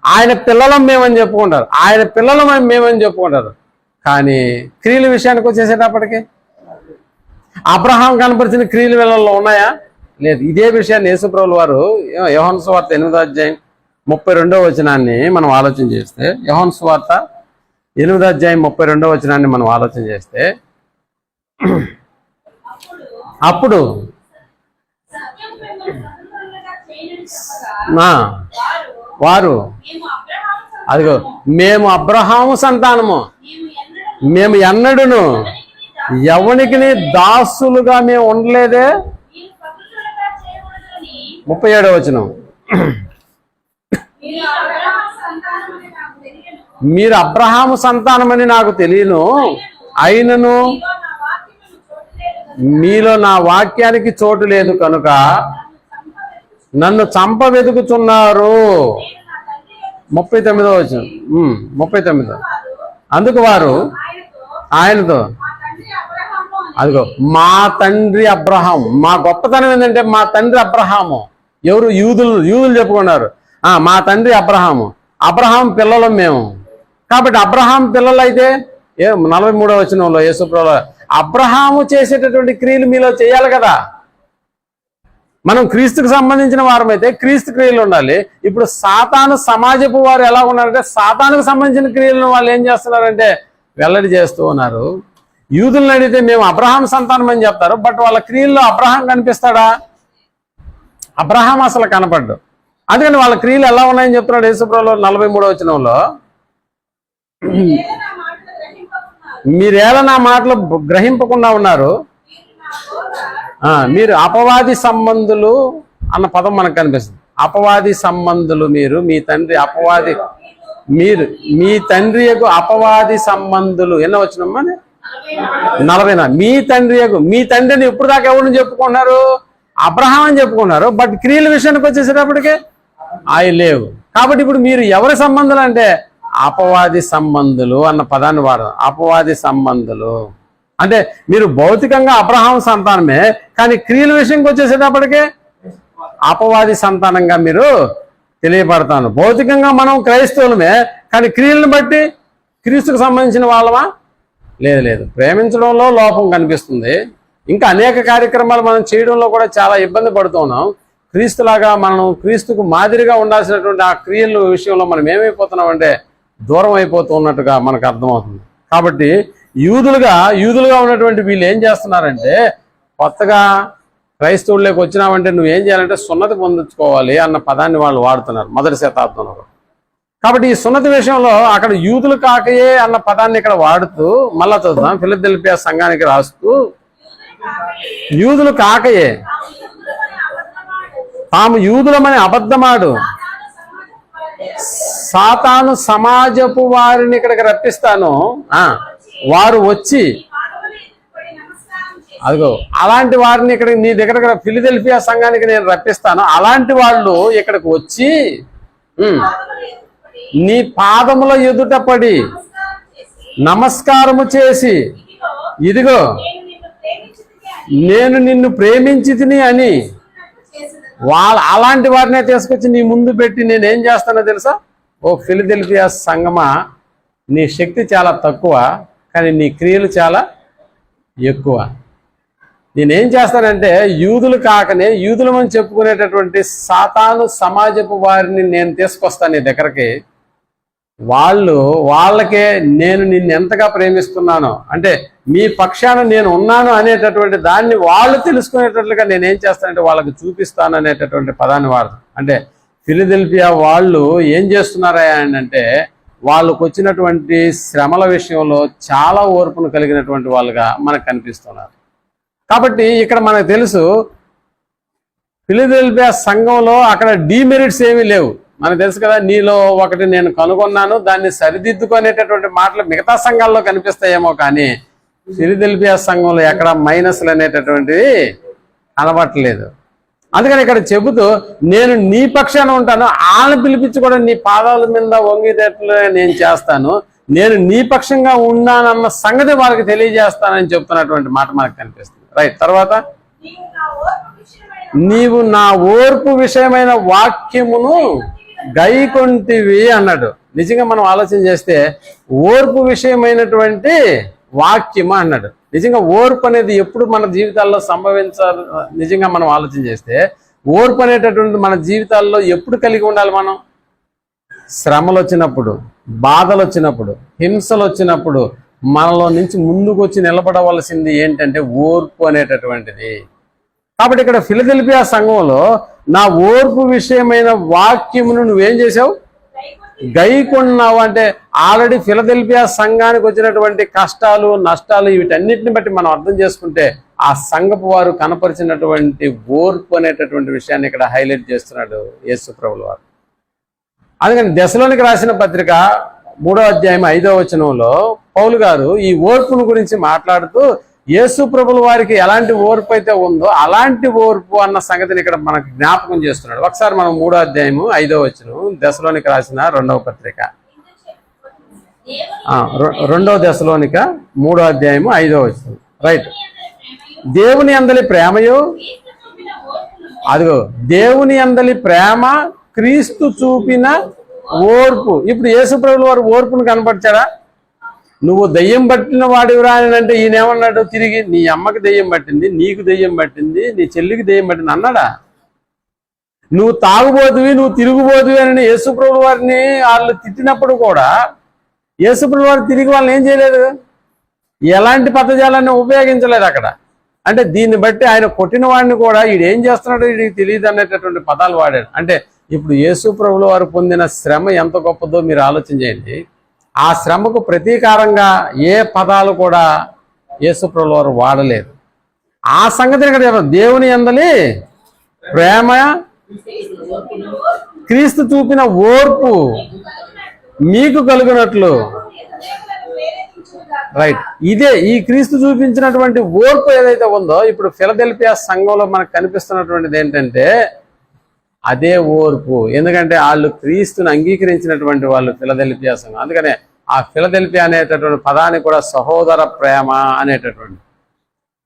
ఆయన పిల్లలం మేమని చెప్పుకుంటారు, ఆయన పిల్లలం మేమని చెప్పుకుంటారు. కానీ క్రియల విషయానికి వచ్చేసేటప్పటికి అబ్రహాం కనపరిచిన క్రియలు వీళ్ళల్లో ఉన్నాయా? లేదు. ఇదే విషయాన్ని యేసుప్రభుల వారు యోహాను సువార్త 8వ అధ్యాయం 32వ వచనాన్ని మనం ఆలోచన చేస్తే, యోహాను సువార్త 8వ అధ్యాయం 32వ వచనాన్ని మనం ఆలోచన చేస్తే, అప్పుడు వారు అదిగో మేము అబ్రహాము సంతానము, మేము ఎన్నడును ఎవనికి దాసులుగా మేము ఉండలేదే. 37వ వచనం, మీరు అబ్రహాము సంతానమని నాకు తెలియను, అయినను మీలో నా వాక్యానికి చోటు లేదు కనుక నన్ను చంప వెతుకుతున్నారు. 39వ వచనం, 39. అందుకు వారు ఆయనతో, అదిగో మా తండ్రి అబ్రహాం. మా గొప్పతనం ఏంటంటే మా తండ్రి అబ్రహాము. ఎవరు? యూదులు చెప్పుకున్నారు. మా తండ్రి అబ్రహాము, అబ్రహాం పిల్లలు మేము. కాబట్టి అబ్రహాం పిల్లలు అయితే 43వ వచనంలో యేసుప్రభువు అబ్రహాము చేసేటటువంటి క్రియలు మీలో చేయాలి కదా. మనం క్రీస్తుకు సంబంధించిన వారమైతే క్రీస్తు క్రియలు ఉండాలి. ఇప్పుడు సాతాను సమాజపు వారు ఎలా ఉన్నారంటే సాతానుకు సంబంధించిన క్రియలను వాళ్ళు ఏం చేస్తున్నారంటే వెల్లడి చేస్తూ ఉన్నారు. యూదులను అడిగితే మేము అబ్రహాం సంతానం అని చెప్తారు, బట్ వాళ్ళ క్రియల్లో అబ్రహాం కనిపిస్తాడా? అబ్రహాం అసలు కనపడ్డు. అందుకని వాళ్ళ క్రియలు ఎలా ఉన్నాయని చెప్తున్నాడు యేసుప్రభువు 43వ వచనంలో, మీరేలా నా మాటలు గ్రహింపకుండా ఉన్నారు, మీరు అపవాది సంబంధులు అన్న పదం మనకు కనిపిస్తుంది. అపవాది సంబంధులు మీరు, మీ తండ్రి అపవాది, మీరు మీ తండ్రి యొక్క అపవాది సంబంధులు. ఎన్నో వచ్చినమ్మా? 40. మీ తండ్రిని ఇప్పుడు దాకా ఎవరిని చెప్పుకున్నారు? అబ్రహాం అని చెప్పుకున్నారు. బట్ క్రియల విషయానికి వచ్చేసేటప్పటికే అవి లేవు. కాబట్టి ఇప్పుడు మీరు ఎవరి సంబంధులు అంటే అపవాది సంబంధులు అన్న పదాన్ని వాడదాం. అపవాది సంబంధులు అంటే మీరు భౌతికంగా అబ్రహాం సంతానమే, కానీ క్రియల విషయంకి వచ్చేసేటప్పటికే అపవాది సంతానంగా మీరు తెలియపడతాను. భౌతికంగా మనం క్రైస్తవులమే, కానీ క్రియలను బట్టి క్రీస్తుకు సంబంధించిన వాళ్ళమా? లేదు. ప్రేమించడంలో లోపం కనిపిస్తుంది. ఇంకా అనేక కార్యక్రమాలు మనం చేయడంలో కూడా చాలా ఇబ్బంది పడుతున్నాం. క్రీస్తులాగా మనం క్రీస్తుకు మాదిరిగా ఉండాల్సినటువంటి ఆ క్రియల విషయంలో మనం ఏమైపోతున్నాం అంటే దూరం అయిపోతూ ఉన్నట్టుగా మనకు అర్థమవుతుంది. కాబట్టి యూదులుగా ఉన్నటువంటి వీళ్ళు ఏం చేస్తున్నారంటే కొత్తగా క్రైస్తవుల్లోకి వచ్చినావంటే నువ్వేం చేయాలంటే సున్నతి పొందించుకోవాలి అన్న పదాన్ని వాళ్ళు వాడుతున్నారు 1వ శతాబ్దంలో. కాబట్టి ఈ సున్నతి విషయంలో అక్కడ యూదులు కాకయే అన్న పదాన్ని ఇక్కడ వాడుతూ మళ్ళా చూద్దాం. ఫిలదెల్ఫియా సంఘానికి రాస్తూ యూదులు కాకయే తాము యూదులమని అబద్ధమాడు సాతాను సమాజపు వారిని ఇక్కడికి రప్పిస్తాను, వారు వచ్చి అదిగో అలాంటి వారిని ఇక్కడ నీ దగ్గర ఫిలదెల్ఫియా సంఘానికి నేను రప్పిస్తాను. అలాంటి వాళ్ళు ఇక్కడికి వచ్చి నీ పాదముల ఎదుట పడి నమస్కారము చేసి ఇదిగో నేను నిన్ను ప్రేమించి తిని అని అలాంటి వారినే తీసుకొచ్చి నీ ముందు పెట్టి నేనేం చేస్తానో తెలుసా? ఓ ఫిలదెల్ఫియా సంఘమా, నీ శక్తి చాలా తక్కువ, కానీ నీ క్రియలు చాలా ఎక్కువ. నేనేం చేస్తానంటే యూదులు కాకనే యూదులమని చెప్పుకునేటటువంటి సాతాను సమాజపు వారిని నేను తీసుకొస్తాను నీ దగ్గరకి. వాళ్ళకే నేను నిన్ను ఎంతగా ప్రేమిస్తున్నానో, అంటే మీ పక్షాన నేను ఉన్నాను అనేటటువంటి దాన్ని వాళ్ళు తెలుసుకునేటట్లుగా నేనేం చేస్తానంటే వాళ్ళకి చూపిస్తాను అనేటటువంటి పదాన్ని వాడతాను. అంటే ఫిలదెల్ఫియా వాళ్ళు ఏం చేస్తున్నారా అంటే వాళ్ళకు వచ్చినటువంటి శ్రమల విషయంలో చాలా ఓర్పును కలిగినటువంటి వాళ్ళుగా మనకు కనిపిస్తున్నారు. కాబట్టి ఇక్కడ మనకు తెలుసు ఫిలదెల్ఫియా సంఘంలో అక్కడ డీమెరిట్స్ ఏమీ లేవు. మనకు తెలుసు కదా, నీలో ఒకటి నేను కనుగొన్నాను దాన్ని సరిదిద్దుకునేటటువంటి మాటలు మిగతా సంఘాల్లో కనిపిస్తాయేమో, కానీ ఫిలదెల్ఫియా సంఘంలో ఎక్కడ మైనస్లు అనేటటువంటివి కనబట్టలేదు. అందుకని ఇక్కడ చెబుతూ నేను నీ పక్షాన ఉంటాను, వాళ్ళని పిలిపించి కూడా నీ పాదాల మీద వంగేటట్లు నేను చేస్తాను, నేను నీ పక్షంగా ఉన్నానన్న సంగతి వాళ్ళకి తెలియజేస్తానని చెప్తున్నటువంటి మాట మనకు కనిపిస్తుంది. రైట్. తర్వాత నీవు నా ఓర్పు విషయమైన వాక్యమును గైకొంటివి అన్నాడు. నిజంగా మనం ఆలోచన చేస్తే ఓర్పు విషయమైనటువంటి వాక్యము అన్నాడు. నిజంగా ఓర్పు అనేది ఎప్పుడు మన జీవితాల్లో సంభవించాలి? నిజంగా మనం ఆలోచన చేస్తే ఓర్పు అనేటటువంటి మన జీవితాల్లో ఎప్పుడు కలిగి ఉండాలి? మనం శ్రమలు వచ్చినప్పుడు, బాధలు వచ్చినప్పుడు, హింసలు వచ్చినప్పుడు మనలో నుంచి ముందుకు వచ్చి నిలబడవలసింది ఏంటంటే ఓర్పు అనేటటువంటిది. కాబట్టి ఇక్కడ ఫిలదెల్ఫియా సంఘంలో నా ఓర్పు విషయమైన వాక్యమును నువ్వేం చేసావు? గైకొన్నావు. అంటే ఆల్రెడీ ఫిలదెల్ఫియా సంఘానికి వచ్చినటువంటి కష్టాలు, నష్టాలు, వీటన్నిటిని బట్టి మనం అర్థం చేసుకుంటే ఆ సంఘపు వారు కనపరిచినటువంటి ఓర్పు అనేటటువంటి విషయాన్ని ఇక్కడ హైలైట్ చేస్తున్నాడు యేసు ప్రభుల వారు. అందుకని దశలోనికి రాసిన పత్రిక 3వ అధ్యాయం 5వ వచనంలో పౌలు గారు ఈ ఓర్పును గురించి మాట్లాడుతూ యేసు ప్రభుల వారికి ఎలాంటి ఓర్పు అయితే ఉందో అలాంటి ఓర్పు అన్న సంగతిని ఇక్కడ మనకు జ్ఞాపకం చేస్తున్నాడు. ఒకసారి మనం 3వ అధ్యాయము 5వ వచనం దశలోనికి రాసిన 2వ పత్రిక 2వ దశలోనిక 3వ అధ్యాయము 5వ వచనం. రైట్. దేవుని అందలి ప్రేమయు, అదిగో దేవుని అందలి ప్రేమ క్రీస్తు చూపిన ఓర్పు. ఇప్పుడు యేసు ప్రభుల వారు ఓర్పును కనపరిచారా? నువ్వు దెయ్యం పట్టిన వాడివిరా అని అంటే ఈయనేమన్నాడు తిరిగి? నీ అమ్మకి దెయ్యం పట్టింది, నీకు దెయ్యం పట్టింది, నీ చెల్లికి దెయ్యం పట్టింది అన్నాడా? నువ్వు తాగుబోతువి, నువ్వు తిరుగుబోతువి అని యేసుప్రభుల వారిని వాళ్ళు తిట్టినప్పుడు కూడా యేసుప్రభుల వారు తిరిగి వాళ్ళని ఏం చేయలేదు, ఎలాంటి పదజాలాన్ని ఉపయోగించలేదు అక్కడ. అంటే దీన్ని బట్టి ఆయన కొట్టిన వాడిని కూడా వీడు ఏం చేస్తున్నాడో వీడికి తెలియదు అనేటటువంటి పదాలు వాడాడు. అంటే ఇప్పుడు యేసుప్రభుల వారు పొందిన శ్రమ ఎంత గొప్పదో మీరు ఆలోచన చేయండి. ఆ శ్రమకు ప్రతీకారంగా ఏ పదాలు కూడా యేసుప్రభుల వారు వాడలేదు. ఆ సంగతిని ఇక్కడ చెప్పారు. దేవుని యందలి ప్రేమ క్రీస్తు చూపిన ఓర్పు మీకు కలుగునట్లు. రైట్. ఇదే ఈ క్రీస్తు చూపించినటువంటి ఓర్పు ఏదైతే ఉందో ఇప్పుడు ఫిలదెల్ఫియా సంఘంలో మనకు కనిపిస్తున్నటువంటిది ఏంటంటే అదే ఓర్పు. ఎందుకంటే వాళ్ళు క్రీస్తుని అంగీకరించినటువంటి వాళ్ళు ఫిలదెల్ఫియా సంఘం. అందుకనే ఆ ఫిలదెల్ఫియా అనేటటువంటి పదాన్ని కూడా సహోదర ప్రేమ అనేటటువంటి.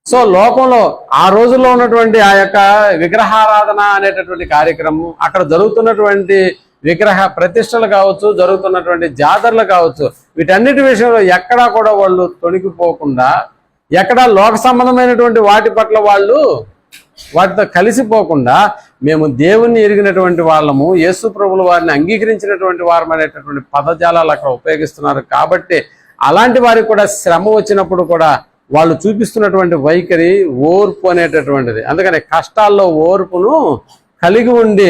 సో లోకంలో ఆ రోజుల్లో ఉన్నటువంటి ఆ యొక్క విగ్రహారాధన అనేటటువంటి కార్యక్రమం, అక్కడ జరుగుతున్నటువంటి విగ్రహ ప్రతిష్టలు కావచ్చు, జరుగుతున్నటువంటి జాతరలు కావచ్చు, వీటన్నిటి విషయంలో ఎక్కడా కూడా వాళ్ళు తొణికిపోకుండా, ఎక్కడా లోక సంబంధమైనటువంటి వాటి పట్ల వాళ్ళు వాటితో కలిసిపోకుండా మేము దేవుణ్ణి ఎరిగినటువంటి వాళ్ళము, యేసు ప్రభుల వారిని అంగీకరించినటువంటి వారం అనేటటువంటి పదజాలాలు అక్కడ ఉపయోగిస్తున్నారు. కాబట్టి అలాంటి వారికి కూడా శ్రమ వచ్చినప్పుడు కూడా వాళ్ళు చూపిస్తున్నటువంటి వైఖరి ఓర్పు అనేటటువంటిది. అందుకని కష్టాల్లో ఓర్పును కలిగి ఉండి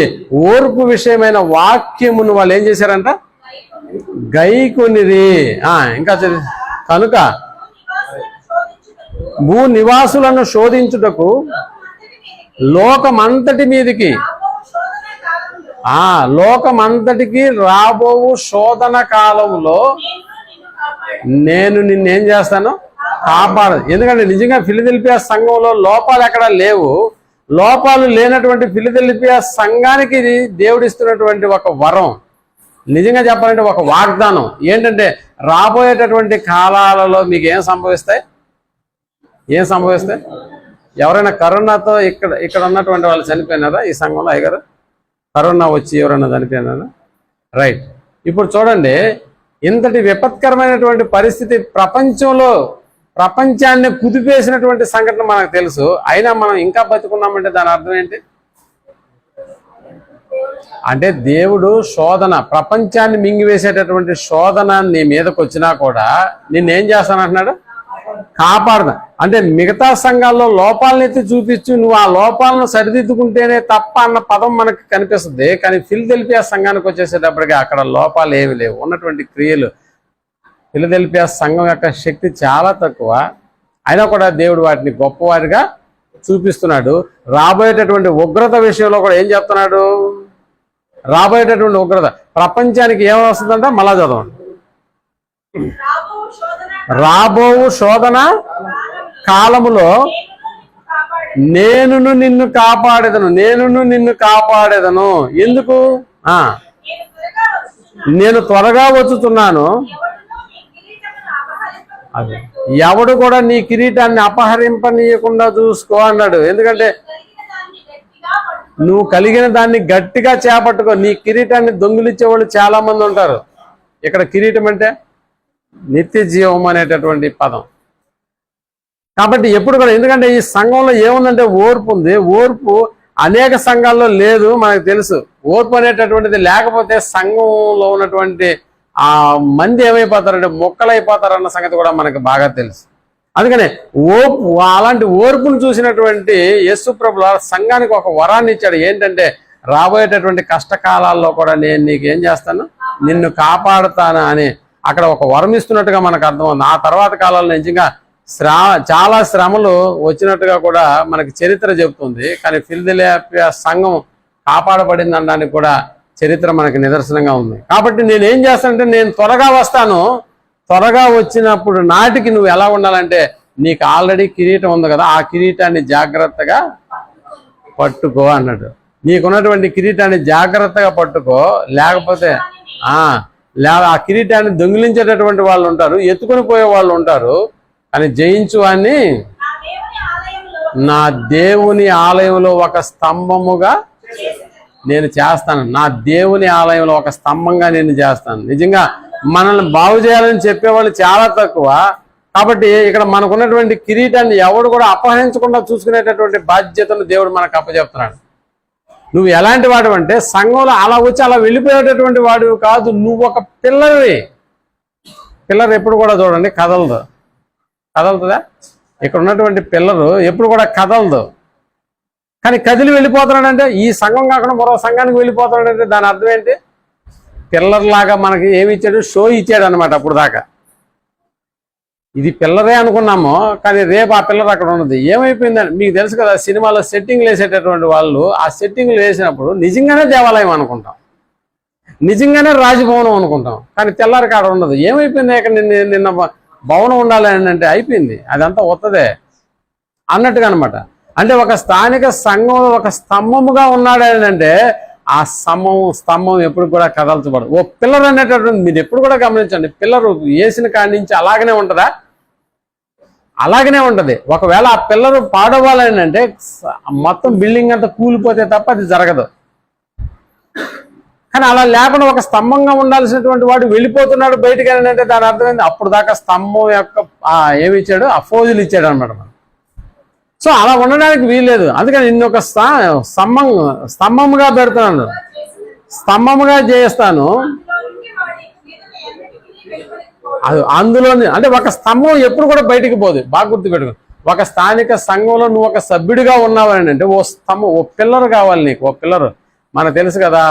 ఓర్పు విషయమైన వాక్యమును వాళ్ళు ఏం చేశారంట? గైకొనిరి. ఇంకా కనుక భూ నివాసులను శోధించుటకు లోకమంతటి మీదికి లోకమంతటికి రాబోవు శోధన కాలంలో నేను నిన్నేం చేస్తాను? కాపాడదు. ఎందుకంటే నిజంగా ఫిలదెల్ఫియా సంఘంలో లోపాలు ఎక్కడా లేవు. లోపాలు లేనటువంటి ఫిలదెల్ఫియా సంఘానికి దేవుడిస్తున్నటువంటి ఒక వరం, నిజంగా చెప్పాలంటే ఒక వాగ్దానం ఏంటంటే రాబోయేటటువంటి కాలాలలో మీకు ఏం సంభవిస్తాయి? ఎవరైనా కరోనాతో ఇక్కడ ఉన్నటువంటి వాళ్ళు చనిపోయినారా ఈ సంఘంలో? అయ్యగారు కరోనా వచ్చి ఎవరైనా చనిపోయినారా? రైట్. ఇప్పుడు చూడండి, ఇంతటి విపత్కరమైనటువంటి పరిస్థితి ప్రపంచాన్ని కుదిపేసినటువంటి సంఘటన మనకు తెలుసు. అయినా మనం ఇంకా బతుకున్నామంటే దాని అర్థం ఏంటి? అంటే దేవుడు శోధన, ప్రపంచాన్ని మింగివేసేటటువంటి శోధన నీ మీదకి వచ్చినా కూడా నిన్నేం చేస్తానంటున్నాడు? కాపాడదా. అంటే మిగతా సంఘాల్లో లోపాలను ఎత్తి చూపించు, నువ్వు ఆ లోపాలను సరిదిద్దుకుంటేనే తప్ప అన్న పదం మనకు కనిపిస్తుంది. కానీ ఫిలదెల్ఫియా సంఘానికి వచ్చేసేటప్పటికి అక్కడ లోపాలు ఏమి లేవు. ఉన్నటువంటి క్రియలు, ఫిలదెల్ఫియా సంఘం యొక్క శక్తి చాలా తక్కువ, అయినా కూడా దేవుడు వాటిని గొప్పవారిగా చూపిస్తున్నాడు. రాబోయేటటువంటి ఉగ్రత విషయంలో కూడా ఏం చెప్తున్నాడు? రాబోయేటటువంటి ఉగ్రత ప్రపంచానికి ఏమొస్తుందంట? మళ్ళా చదవండి. రాబోవు శోధన కాలములో నేనును నిన్ను కాపాడేదను. ఎందుకు? నేను త్వరగా వచ్చుతున్నాను. ఎవడు కూడా నీ కిరీటాన్ని అపహరింపనీయకుండా చూసుకో అన్నాడు. ఎందుకంటే నువ్వు కలిగిన దాన్ని గట్టిగా చేపట్టుకో. నీ కిరీటాన్ని దొంగిలిచ్చే వాళ్ళు చాలా మంది ఉంటారు. ఇక్కడ కిరీటం అంటే నిత్య జీవం అనేటటువంటి పదం. కాబట్టి ఎప్పుడు కూడా, ఎందుకంటే ఈ సంఘంలో ఏముందంటే ఓర్పు ఉంది. ఓర్పు అనేక సంఘాల్లో లేదు, మనకు తెలుసు. ఓర్పు అనేటటువంటిది లేకపోతే సంఘంలో ఉన్నటువంటి ఆ మంది ఏమైపోతారంటే మొక్కలైపోతారన్న సంగతి కూడా మనకు బాగా తెలుసు. అందుకనే అలాంటి ఓర్పును చూసినటువంటి యేసు ప్రభువు సంఘానికి ఒక వరాన్ని ఇచ్చాడు. ఏంటంటే రాబోయేటటువంటి కష్టకాలాల్లో కూడా నేను నీకు ఏం చేస్తాను? నిన్ను కాపాడుతాను అని అక్కడ ఒక వరం ఇస్తున్నట్టుగా మనకు అర్థమవుతుంది. ఆ తర్వాత కాలంలో నిజంగా చాలా శ్రమలు వచ్చినట్టుగా కూడా మనకి చరిత్ర చెబుతుంది. కానీ ఫిలదెల్ఫియా సంఘం కాపాడబడింది అనడానికి కూడా చరిత్ర మనకి నిదర్శనంగా ఉంది. కాబట్టి నేనేం చేస్తానంటే నేను త్వరగా వస్తాను, త్వరగా వచ్చినప్పుడు నాటికి నువ్వు ఎలా ఉండాలంటే నీకు ఆల్రెడీ కిరీటం ఉంది కదా, ఆ కిరీటాన్ని జాగ్రత్తగా పట్టుకో అన్నాడు. నీకున్నటువంటి కిరీటాన్ని జాగ్రత్తగా పట్టుకో, లేకపోతే ఆ కిరీటాన్ని దొంగిలించేటటువంటి వాళ్ళు ఉంటారు, ఎత్తుకొని పోయే వాళ్ళు ఉంటారు. కానీ జయించు అని నా దేవుని ఆలయంలో ఒక స్తంభముగా నేను చేస్తాను, నా దేవుని ఆలయంలో ఒక స్తంభంగా నేను చేస్తాను. నిజంగా మనల్ని బాగు చేయాలని చెప్పేవాళ్ళు చాలా తక్కువ. కాబట్టి ఇక్కడ మనకున్నటువంటి కిరీటాన్ని ఎవడు కూడా అపహరించకుండా చూసుకునేటటువంటి బాధ్యతను దేవుడు మనకు అప్పచెప్తున్నాడు. నువ్వు ఎలాంటి వాడు అంటే సంఘంలో అలా వచ్చి అలా వెళ్ళిపోయేటటువంటి వాడు కాదు, నువ్వు ఒక పిల్లర్వి. పిల్లర్ ఎప్పుడు కూడా చూడండి కదలతుందా? ఇక్కడ ఉన్నటువంటి పిల్లరు ఎప్పుడు కూడా కదలదు. కానీ కదిలి వెళ్ళిపోతున్నాడంటే ఈ సంఘం కాకుండా మరో సంఘానికి వెళ్ళిపోతున్నాడంటే దాని అర్థం ఏంటి? పిల్లర్ లాగా మనకి ఏమి ఇచ్చాడు? షో ఇచ్చాడు అనమాట. అప్పుడు దాకా ఇది పిల్లరే అనుకున్నాము, కానీ రేపు ఆ పిల్లర్ అక్కడ ఉన్నది. ఏమైపోయిందని మీకు తెలుసు కదా, సినిమాలో సెట్టింగ్లు వేసేటటువంటి వాళ్ళు ఆ సెట్టింగ్లు వేసినప్పుడు నిజంగానే దేవాలయం అనుకుంటాం, నిజంగానే రాజభవనం అనుకుంటాం. కానీ తెల్లారి కాడ ఉండదు. ఏమైపోయింది? ఇక్కడ నిన్న భవనం ఉండాలి అంటే అయిపోయింది, అదంతా వత్తదే అన్నట్టుగా అనమాట. అంటే ఒక స్థానిక సంఘంలో ఒక స్తంభముగా ఉన్నాడు అంటే ఆ స్తంభం ఎప్పుడు కూడా కదల్చబడదు. ఓ పిల్లర్ అనేటటువంటి మీరు ఎప్పుడు కూడా గమనించండి, పిల్లరు వేసిన కాడి నుంచి అలాగనే ఉంటుందా? అలాగనే ఉంటుంది. ఒకవేళ ఆ పిల్లరు పాడవ్వాలని అంటే మొత్తం బిల్డింగ్ అంతా కూలిపోతే తప్ప అది జరగదు. కానీ అలా లేకుండా ఒక స్తంభంగా ఉండాల్సినటువంటి వాడు వెళ్ళిపోతున్నాడు బయటికి అంటే దాని అర్థమైంది అప్పుడు దాకా స్తంభం యొక్క ఏమి ఇచ్చాడు? ఆ ఫోజులు ఇచ్చాడు అనమాట. సో అలా ఉండడానికి వీల్లేదు. అందుకని నిన్ను ఒక స్తంభముగా పెడుతున్నాను, స్తంభముగా చేస్తాను. అది అందులోని అంటే ఒక స్తంభం ఎప్పుడు కూడా బయటికి పోదు. బాగా గుర్తుపెట్టుకో. ఒక స్థానిక సంఘంలో నువ్వు ఒక సభ్యుడిగా ఉన్నావని అంటే ఓ స్తంభం, ఓ పిల్లర్ కావాలి నీకు. ఓ పిల్లర్ మనకు తెలుసు కదా,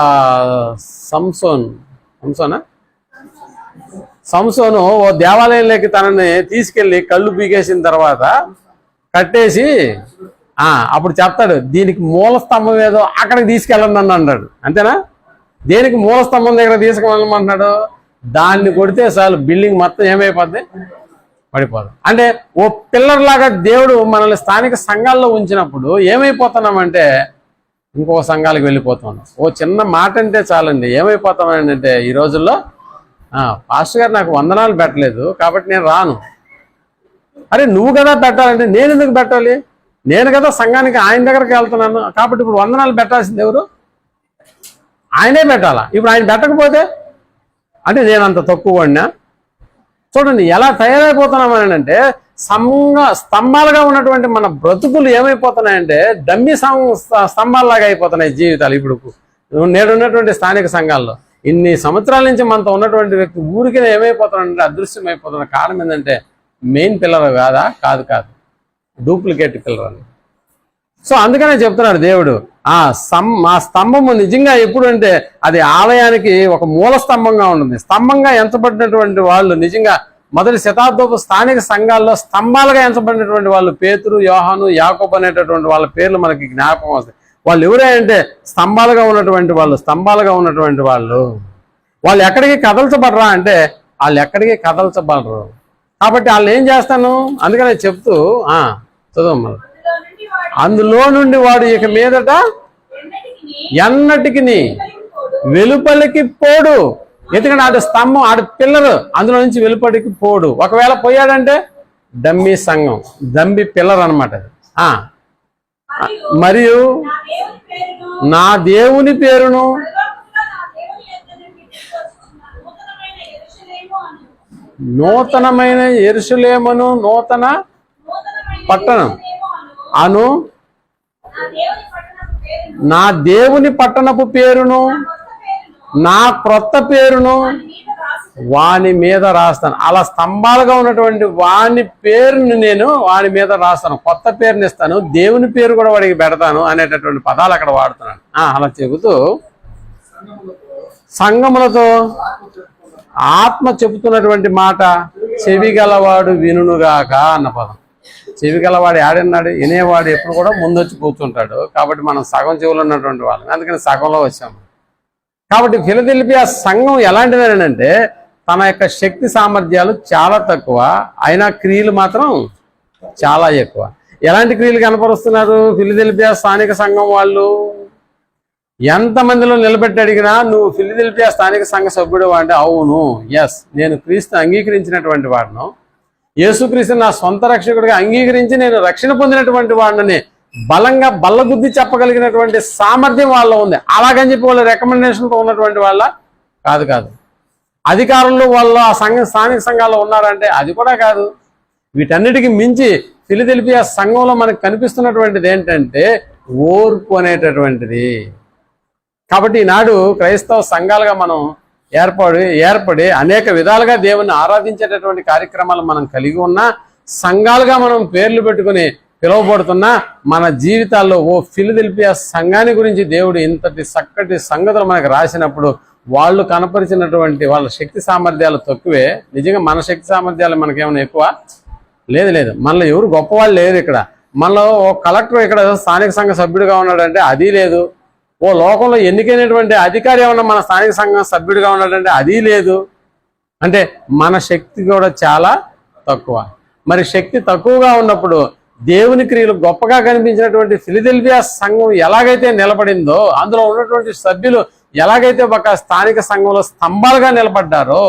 సంసోను ఓ దేవాలయంలోకి తనని తీసుకెళ్లి కళ్ళు పీకేసిన తర్వాత కట్టేసి అప్పుడు చెప్తాడు దీనికి మూల స్తంభం ఏదో అక్కడికి తీసుకెళ్ళండి అని అన్నాడు. అంతేనా? దేనికి మూల స్తంభం దగ్గర తీసుకెళ్ళమంటున్నాడు? దాన్ని కొడితే చాలు బిల్డింగ్ మొత్తం ఏమైపోద్ది? పడిపోదు. అంటే ఓ పిల్లర్ లాగా దేవుడు మనల్ని స్థానిక సంఘాల్లో ఉంచినప్పుడు ఏమైపోతున్నామంటే ఇంకో సంఘాలకు వెళ్ళిపోతున్నాం. ఓ చిన్న మాట అంటే చాలండి ఏమైపోతామంటే ఈ రోజుల్లో పాస్టర్ గారు నాకు వందనాలు పెట్టలేదు కాబట్టి నేను రాను. అరే నువ్వు కదా పెట్టాలంటే నేను ఎందుకు పెట్టాలి? నేను కదా సంఘానికి ఆయన దగ్గరికి వెళ్తున్నాను కాబట్టి ఇప్పుడు వందనాలు పెట్టాల్సింది ఎవరు? ఆయనే పెట్టాలా. ఇప్పుడు ఆయన పెట్టకపోతే అంటే నేను అంత తక్కువ వాడినా? చూడండి ఎలా తయారైపోతున్నామని అంటే స్తంభాలుగా ఉన్నటువంటి మన బ్రతుకులు ఏమైపోతున్నాయంటే డమ్మి స్తంభాల్లాగా అయిపోతున్నాయి జీవితాలు. ఇప్పుడు నేడున్నటువంటి స్థానిక సంఘాల్లో ఇన్ని సంవత్సరాల నుంచి మనతో ఉన్నటువంటి వ్యక్తి ఊరికి ఏమైపోతున్నాడంటే అదృశ్యం అయిపోతున్న కారణం ఏంటంటే మెయిన్ పిల్లర్ కాదు డూప్లికేట్ పిల్లర్ అని. సో అందుకనే చెప్తున్నాడు దేవుడు ఆ స్తంభము నిజంగా ఎప్పుడు అంటే అది ఆలయానికి ఒక మూల స్తంభంగా ఉంటుంది. స్తంభంగా ఎంచబడినటువంటి వాళ్ళు నిజంగా మొదటి శతాబ్దపు స్థానిక సంఘాల్లో స్తంభాలుగా ఎంచబడినటువంటి వాళ్ళు పేతురు, యోహాను, యాకోబు అనేటటువంటి వాళ్ళ పేర్లు మనకి జ్ఞాపకం వస్తాయి. వాళ్ళు ఎవరంటే స్తంభాలుగా ఉన్నటువంటి వాళ్ళు వాళ్ళు ఎక్కడికి కదల్చబడరా అంటే వాళ్ళు ఎక్కడికి కదల్చబడరు. కాబట్టి వాళ్ళు ఏం చేస్తాను అందుకనే చెప్తూ చదువు. అందులో నుండి వాడు ఇక మీదట ఎన్నటికి వెలుపలికి పోడు. ఎందుకంటే ఆడు స్తంభం, ఆడు పిల్లరు, అందులో నుంచి వెలుపలికి పోడు. ఒకవేళ పోయాడంటే డమ్మి సంఘం, డమ్మి పిల్లర్ అనమాట. మరియు నా దేవుని పేరును నూతనమైన యెరూషలేమును నూతన పట్టణం అను నా దేవుని పట్టణపు పేరును నా క్రొత్త పేరును వాని మీద రాస్తాను. అలా స్తంభాలుగా ఉన్నటువంటి వాని పేరుని నేను వాని మీద రాస్తాను, కొత్త పేరుని ఇస్తాను, దేవుని పేరు కూడా వాడికి పెడతాను అనేటటువంటి పదాలు అక్కడ వాడుతున్నాను. అలా చెబుతూ సంఘములతో ఆత్మ చెబుతున్నటువంటి మాట చెవి గలవాడు వినుగాక అన్న పదం. చెవి గలవాడు ఆడన్నాడు, వినేవాడు ఎప్పుడు కూడా ముందొచ్చి కూర్చుంటాడు. కాబట్టి మనం సగం చెవులు ఉన్నటువంటి వాళ్ళం, అందుకని సగంలో వచ్చాము. కాబట్టి ఫిలదెల్ఫియా సంఘం ఎలాంటిదేనంటే తన యొక్క శక్తి సామర్థ్యాలు చాలా తక్కువ, అయినా క్రియలు మాత్రం చాలా ఎక్కువ. ఎలాంటి క్రియలు కనపరుస్తున్నారు ఫిలదెల్ఫియా స్థానిక సంఘం వాళ్ళు? ఎంతమందిలో నిలబెట్టి అడిగినా నువ్వు ఫిలదెల్ఫియా స్థానిక సంఘ సభ్యుడు అంటే అవును, ఎస్, నేను క్రీస్తు అంగీకరించినటువంటి వాడును, యేసుక్రీస్తు నా సొంత రక్షకుడిగా అంగీకరించి నేను రక్షణ పొందినటువంటి వాడిని బలంగా బల్లగుద్ది చెప్పగలిగినటువంటి సామర్థ్యం వాళ్ళలో ఉంది. అలాగని చెప్పి వాళ్ళ రికమెండేషన్తో ఉన్నటువంటి వాళ్ళ కాదు. అధికారులు వాళ్ళు ఆ స్థానిక సంఘాల్లో ఉన్నారంటే అది కూడా కాదు. వీటన్నిటికీ మించి ఫిలదెల్ఫియా సంఘంలో మనకు కనిపిస్తున్నటువంటిది ఏంటంటే ఓర్పు అనేటటువంటిది. కాబట్టి ఈనాడు క్రైస్తవ సంఘాలుగా మనం ఏర్పడి అనేక విధాలుగా దేవుని ఆరాధించేటటువంటి కార్యక్రమాలు మనం కలిగి ఉన్నా, సంఘాలుగా మనం పేర్లు పెట్టుకుని పిలువబడుతున్నా, మన జీవితాల్లో ఓ ఫిలదెల్ఫియా సంఘాన్ని గురించి దేవుడు ఇంతటి చక్కటి సంగతులు మనకు రాసినప్పుడు వాళ్ళు కనపరిచినటువంటి వాళ్ళ శక్తి సామర్థ్యాలు తక్కువే. నిజంగా మన శక్తి సామర్థ్యాలు మనకేమైనా ఎక్కువ? లేదు. మనలో ఎవరు గొప్పవాళ్ళు లేరు. ఇక్కడ మనలో ఓ కలెక్టర్ ఇక్కడ స్థానిక సంఘ సభ్యుడిగా ఉన్నాడంటే అది లేదు. ఓ లోకంలో ఎన్నికైనటువంటి అధికారి ఏమన్నా మన స్థానిక సంఘం సభ్యుడిగా ఉన్నాడంటే అది లేదు. అంటే మన శక్తి కూడా చాలా తక్కువ. మరి శక్తి తక్కువగా ఉన్నప్పుడు దేవుని క్రియలు గొప్పగా కనిపించినటువంటి ఫిలదెల్ఫియా సంఘం ఎలాగైతే నిలబడిందో, అందులో ఉన్నటువంటి సభ్యులు ఎలాగైతే ఒక స్థానిక సంఘంలో స్తంభాలుగా నిలబడ్డారో,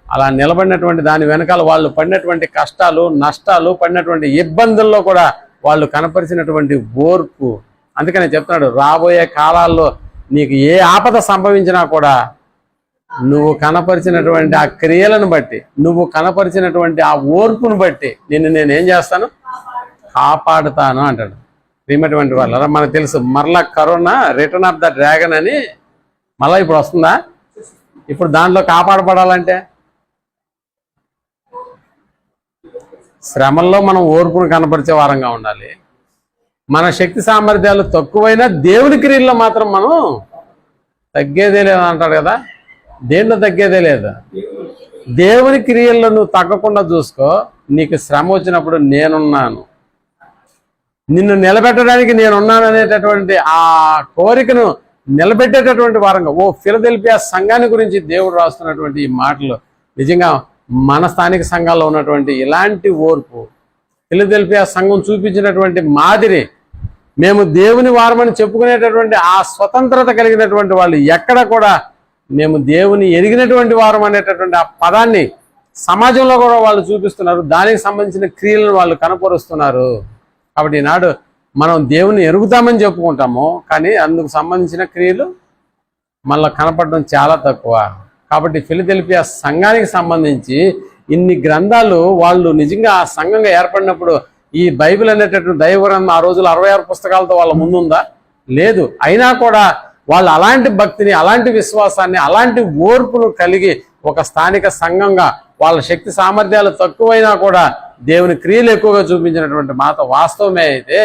అలా నిలబడినటువంటి దాని వెనకాల వాళ్ళు పడినటువంటి కష్టాలు, నష్టాలు, పడినటువంటి ఇబ్బందుల్లో కూడా వాళ్ళు కనపరిచినటువంటి ఓర్పు. అందుకనే చెప్తున్నాడు, రాబోయే కాలాల్లో నీకు ఏ ఆపద సంభవించినా కూడా నువ్వు కనపరిచినటువంటి ఆ క్రియలను బట్టి, నువ్వు కనపరిచినటువంటి ఆ ఓర్పును బట్టి నిన్ను నేనేం చేస్తాను, కాపాడుతాను అంటాడు. ప్రియమైనటువంటి వాళ్ళు మనకు తెలుసు, మరలా corona return of the dragon అని మళ్ళీ ఇప్పుడు వస్తుందా? ఇప్పుడు దాంట్లో కాపాడబడాలంటే శ్రమల్లో మనం ఓర్పును కనపరిచే వారంగా ఉండాలి. మన శక్తి సామర్థ్యాలు తక్కువైనా దేవుని క్రియల్లో మాత్రం మనం తగ్గేదే లేదు అంటాడు కదా. దేంట్లో తగ్గేదే లేదు. దేవుని క్రియల్లో నువ్వు తగ్గకుండా చూసుకో. నీకు శ్రమ వచ్చినప్పుడు నేనున్నాను, నిన్ను నిలబెట్టడానికి నేనున్నాను అనేటటువంటి ఆ కోరికను నిలబెట్టేటటువంటి వారంగా ఓ ఫిలదెల్ఫియా సంఘాన్ని గురించి దేవుడు రాస్తున్నటువంటి ఈ మాటలు నిజంగా మన స్థానిక సంఘాల్లో ఉన్నటువంటి ఇలాంటి ఓర్పు, ఫిలదెల్ఫియా సంఘం చూపించినటువంటి మాదిరి, మేము దేవుని వారమని చెప్పుకునేటటువంటి ఆ స్వతంత్రత కలిగినటువంటి వాళ్ళు ఎక్కడ కూడా మేము దేవుని ఎరిగినటువంటి వారం అనేటటువంటి ఆ పదాన్ని సమాజంలో కూడా వాళ్ళు చూపిస్తున్నారు. దానికి సంబంధించిన క్రియలను వాళ్ళు కనపరుస్తున్నారు. కాబట్టి ఈనాడు మనం దేవుని ఎరుగుతామని చెప్పుకుంటాము, కానీ అందుకు సంబంధించిన క్రియలు మళ్ళీ కనపడడం చాలా తక్కువ. కాబట్టి ఫిలదెల్ఫియా సంఘానికి సంబంధించి ఇన్ని గ్రంథాలు వాళ్ళు నిజంగా ఆ సంఘంగా ఏర్పడినప్పుడు ఈ బైబిల్ అనేటటువంటి దైవగ్రంథం ఆ రోజులు 66 పుస్తకాలతో వాళ్ళ ముందుందా? లేదు. అయినా కూడా వాళ్ళు అలాంటి భక్తిని, అలాంటి విశ్వాసాన్ని, అలాంటి ఓర్పును కలిగి ఒక స్థానిక సంఘంగా వాళ్ళ శక్తి సామర్థ్యాలు తక్కువైనా కూడా దేవుని క్రియలు ఎక్కువగా చూపించినటువంటి మాట వాస్తవమే. అయితే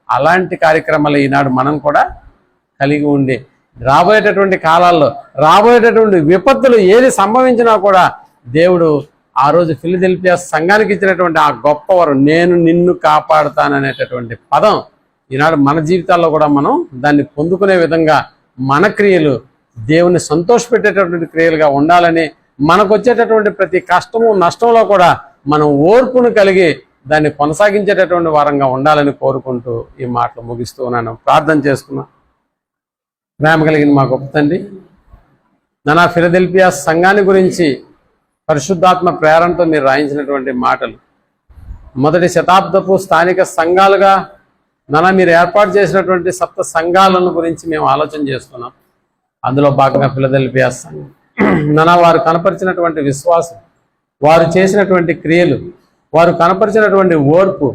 అలాంటి కార్యక్రమాలు ఈనాడు మనం కూడా కలిగి ఉండి రాబోయేటటువంటి కాలాల్లో రాబోయేటటువంటి విపత్తులు ఏది సంభవించినా కూడా దేవుడు ఆ రోజు ఫిలదెల్ఫియా సంఘానికి ఇచ్చినటువంటి ఆ గొప్ప వరం, నేను నిన్ను కాపాడుతాననేటటువంటి పదం ఈనాడు మన జీవితాల్లో కూడా మనం దాన్ని పొందుకునే విధంగా మన క్రియలు దేవుని సంతోషపెట్టేటటువంటి క్రియలుగా ఉండాలని, మనకు వచ్చేటటువంటి ప్రతి కష్టము నష్టంలో కూడా మనం ఓర్పును కలిగి దాన్ని కొనసాగించేటటువంటి వారంగా ఉండాలని కోరుకుంటూ ఈ మాటలు ముగిస్తూ ఉన్నాను. ప్రార్థన చేసుకున్నా. ప్రేమ కలిగిన మా గొప్ప తండ్రి, నా ఫిలదెల్ఫియా సంఘాన్ని గురించి పరిశుద్ధాత్మ ప్రేరణతో మీరు రాయించినటువంటి మాటలు, మొదటి శతాబ్దపు స్థానిక సంఘాలుగా మీరు ఏర్పాటు చేసినటువంటి సప్త సంఘాలను గురించి మేము ఆలోచన చేస్తున్నాం. అందులో భాగంగా ఫిలదెల్ఫియా సంఘం వారు కనపరిచినటువంటి విశ్వాసం, వారు చేసినటువంటి క్రియలు, వారు కనపరిచినటువంటి ఓర్పు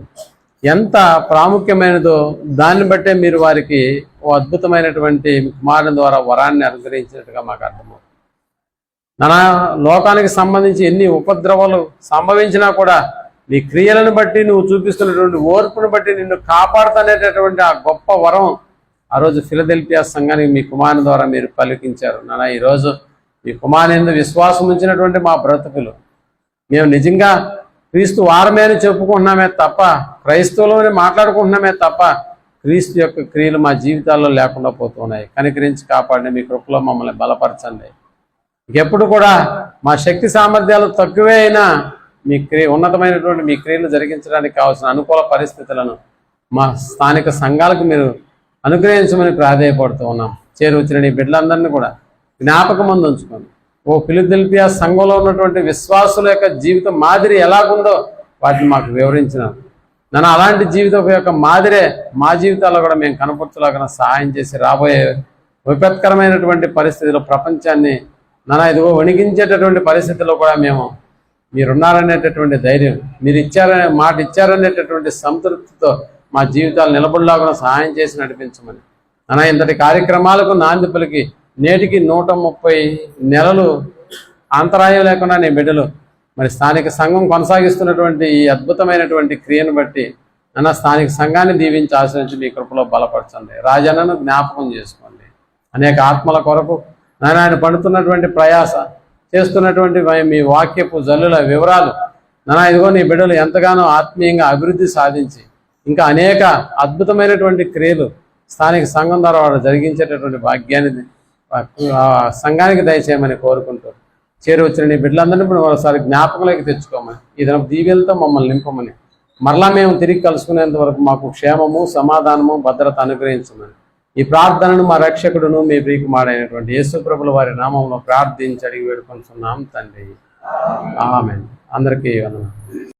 ఎంత ప్రాముఖ్యమైనదో దాన్ని బట్టే మీరు వారికి ఓ అద్భుతమైనటువంటి కుమారుని ద్వారా వరాన్ని అనుగ్రహించినట్టుగా మాకు అర్థమవుతుంది. లోకానికి సంబంధించి ఎన్ని ఉపద్రవాలు సంభవించినా కూడా నీ క్రియలను బట్టి నువ్వు చూపిస్తున్నటువంటి ఓర్పును బట్టి నిన్ను కాపాడుతానేటటువంటి ఆ గొప్ప వరం ఆ రోజు ఫిలదెల్ఫియా సంఘానికి మీ కుమారుని ద్వారా మీరు పలికించారు. ఈరోజు ఈ కుమారుని విశ్వాసం ఉంచినటువంటి మా బ్రతుకులు మేము నిజంగా క్రీస్తు వారమే అని చెప్పుకుంటున్నామే తప్ప, క్రైస్తవులమని మాట్లాడుకుంటున్నామే తప్ప, క్రీస్తు యొక్క క్రియలు మా జీవితాల్లో లేకుండా పోతున్నాయి. కనికరించి కాపాడండి, మీ కృపలో మమ్మల్ని బలపరచండి. ఎప్పుడు కూడా మా శక్తి సామర్థ్యాలు తక్కువే అయినా మీ ఉన్నతమైనటువంటి మీ క్రియలు జరిగించడానికి కావాల్సిన అనుకూల పరిస్థితులను మా స్థానిక సంఘాలకు మీరు అనుగ్రహించమని ప్రాధేయపడుతూ ఉన్నాం. చేరువచ్చిన నీ బిడ్డలందరినీ కూడా జ్ఞాపకం ముందు ఉంచుకోండి. ఓ ఫిలదెల్ఫియా సంఘంలో ఉన్నటువంటి విశ్వాసుల యొక్క జీవిత మాదిరి ఎలాగుందో వాటిని మాకు వివరించినాం. నన్ను అలాంటి జీవితం యొక్క మాదిరే మా జీవితాల్లో కూడా మేము కనపరచలాగా సహాయం చేసి రాబోయే విపత్కరమైనటువంటి పరిస్థితుల్లో ప్రపంచాన్ని ఇదిగో వణికించేటటువంటి పరిస్థితుల్లో కూడా మేము మీరున్నారనేటటువంటి ధైర్యం, మీరు మాట ఇచ్చారనేటటువంటి సంతృప్తితో మా జీవితాలు నిలబడలాగా సహాయం చేసి నడిపించమని ఇంతటి కార్యక్రమాలకు నాంది పలికి నేటికి 130 నెలలు అంతరాయం లేకుండా నీ బిడ్డలు మరి స్థానిక సంఘం కొనసాగిస్తున్నటువంటి ఈ అద్భుతమైనటువంటి క్రియను బట్టి స్థానిక సంఘాన్ని దీవించి ఆశ్రయించి మీ కృపలో బలపరచండి. రాజన్నను జ్ఞాపకం చేసుకోండి. అనేక ఆత్మల కొరకు ఆయన పడుతున్నటువంటి ప్రయాస, చేస్తున్నటువంటి మీ వాక్యపు జల్లుల వివరాలు ఇదిగో నీ బిడ్డలు ఎంతగానో ఆత్మీయంగా అభివృద్ధి సాధించి ఇంకా అనేక అద్భుతమైనటువంటి క్రియలు స్థానిక సంఘం ద్వారా వాడు జరిగించేటటువంటి భాగ్యాన్ని సంఘానికి దయచేయమని కోరుకుంటూ చేరువచ్చిన నీ బిడ్డలందరినీ ఇప్పుడు ఒకసారి జ్ఞాపకంలోకి తెచ్చుకోమని, ఈ దీవెలతో మమ్మల్ని నింపమని, మరలా మేము తిరిగి కలుసుకునేంత వరకు మాకు క్షేమము, సమాధానము, భద్రత అనుగ్రహించమని ఈ ప్రార్థనను మా రక్షకుడును మీ ప్రియకుమారుడైనటువంటి యేసు ప్రభుల వారి నామంలో ప్రార్థించి అడిగి వేడుకొంటున్నాం తండ్రి. ఆమేన్. అందరికీ వందనాలు.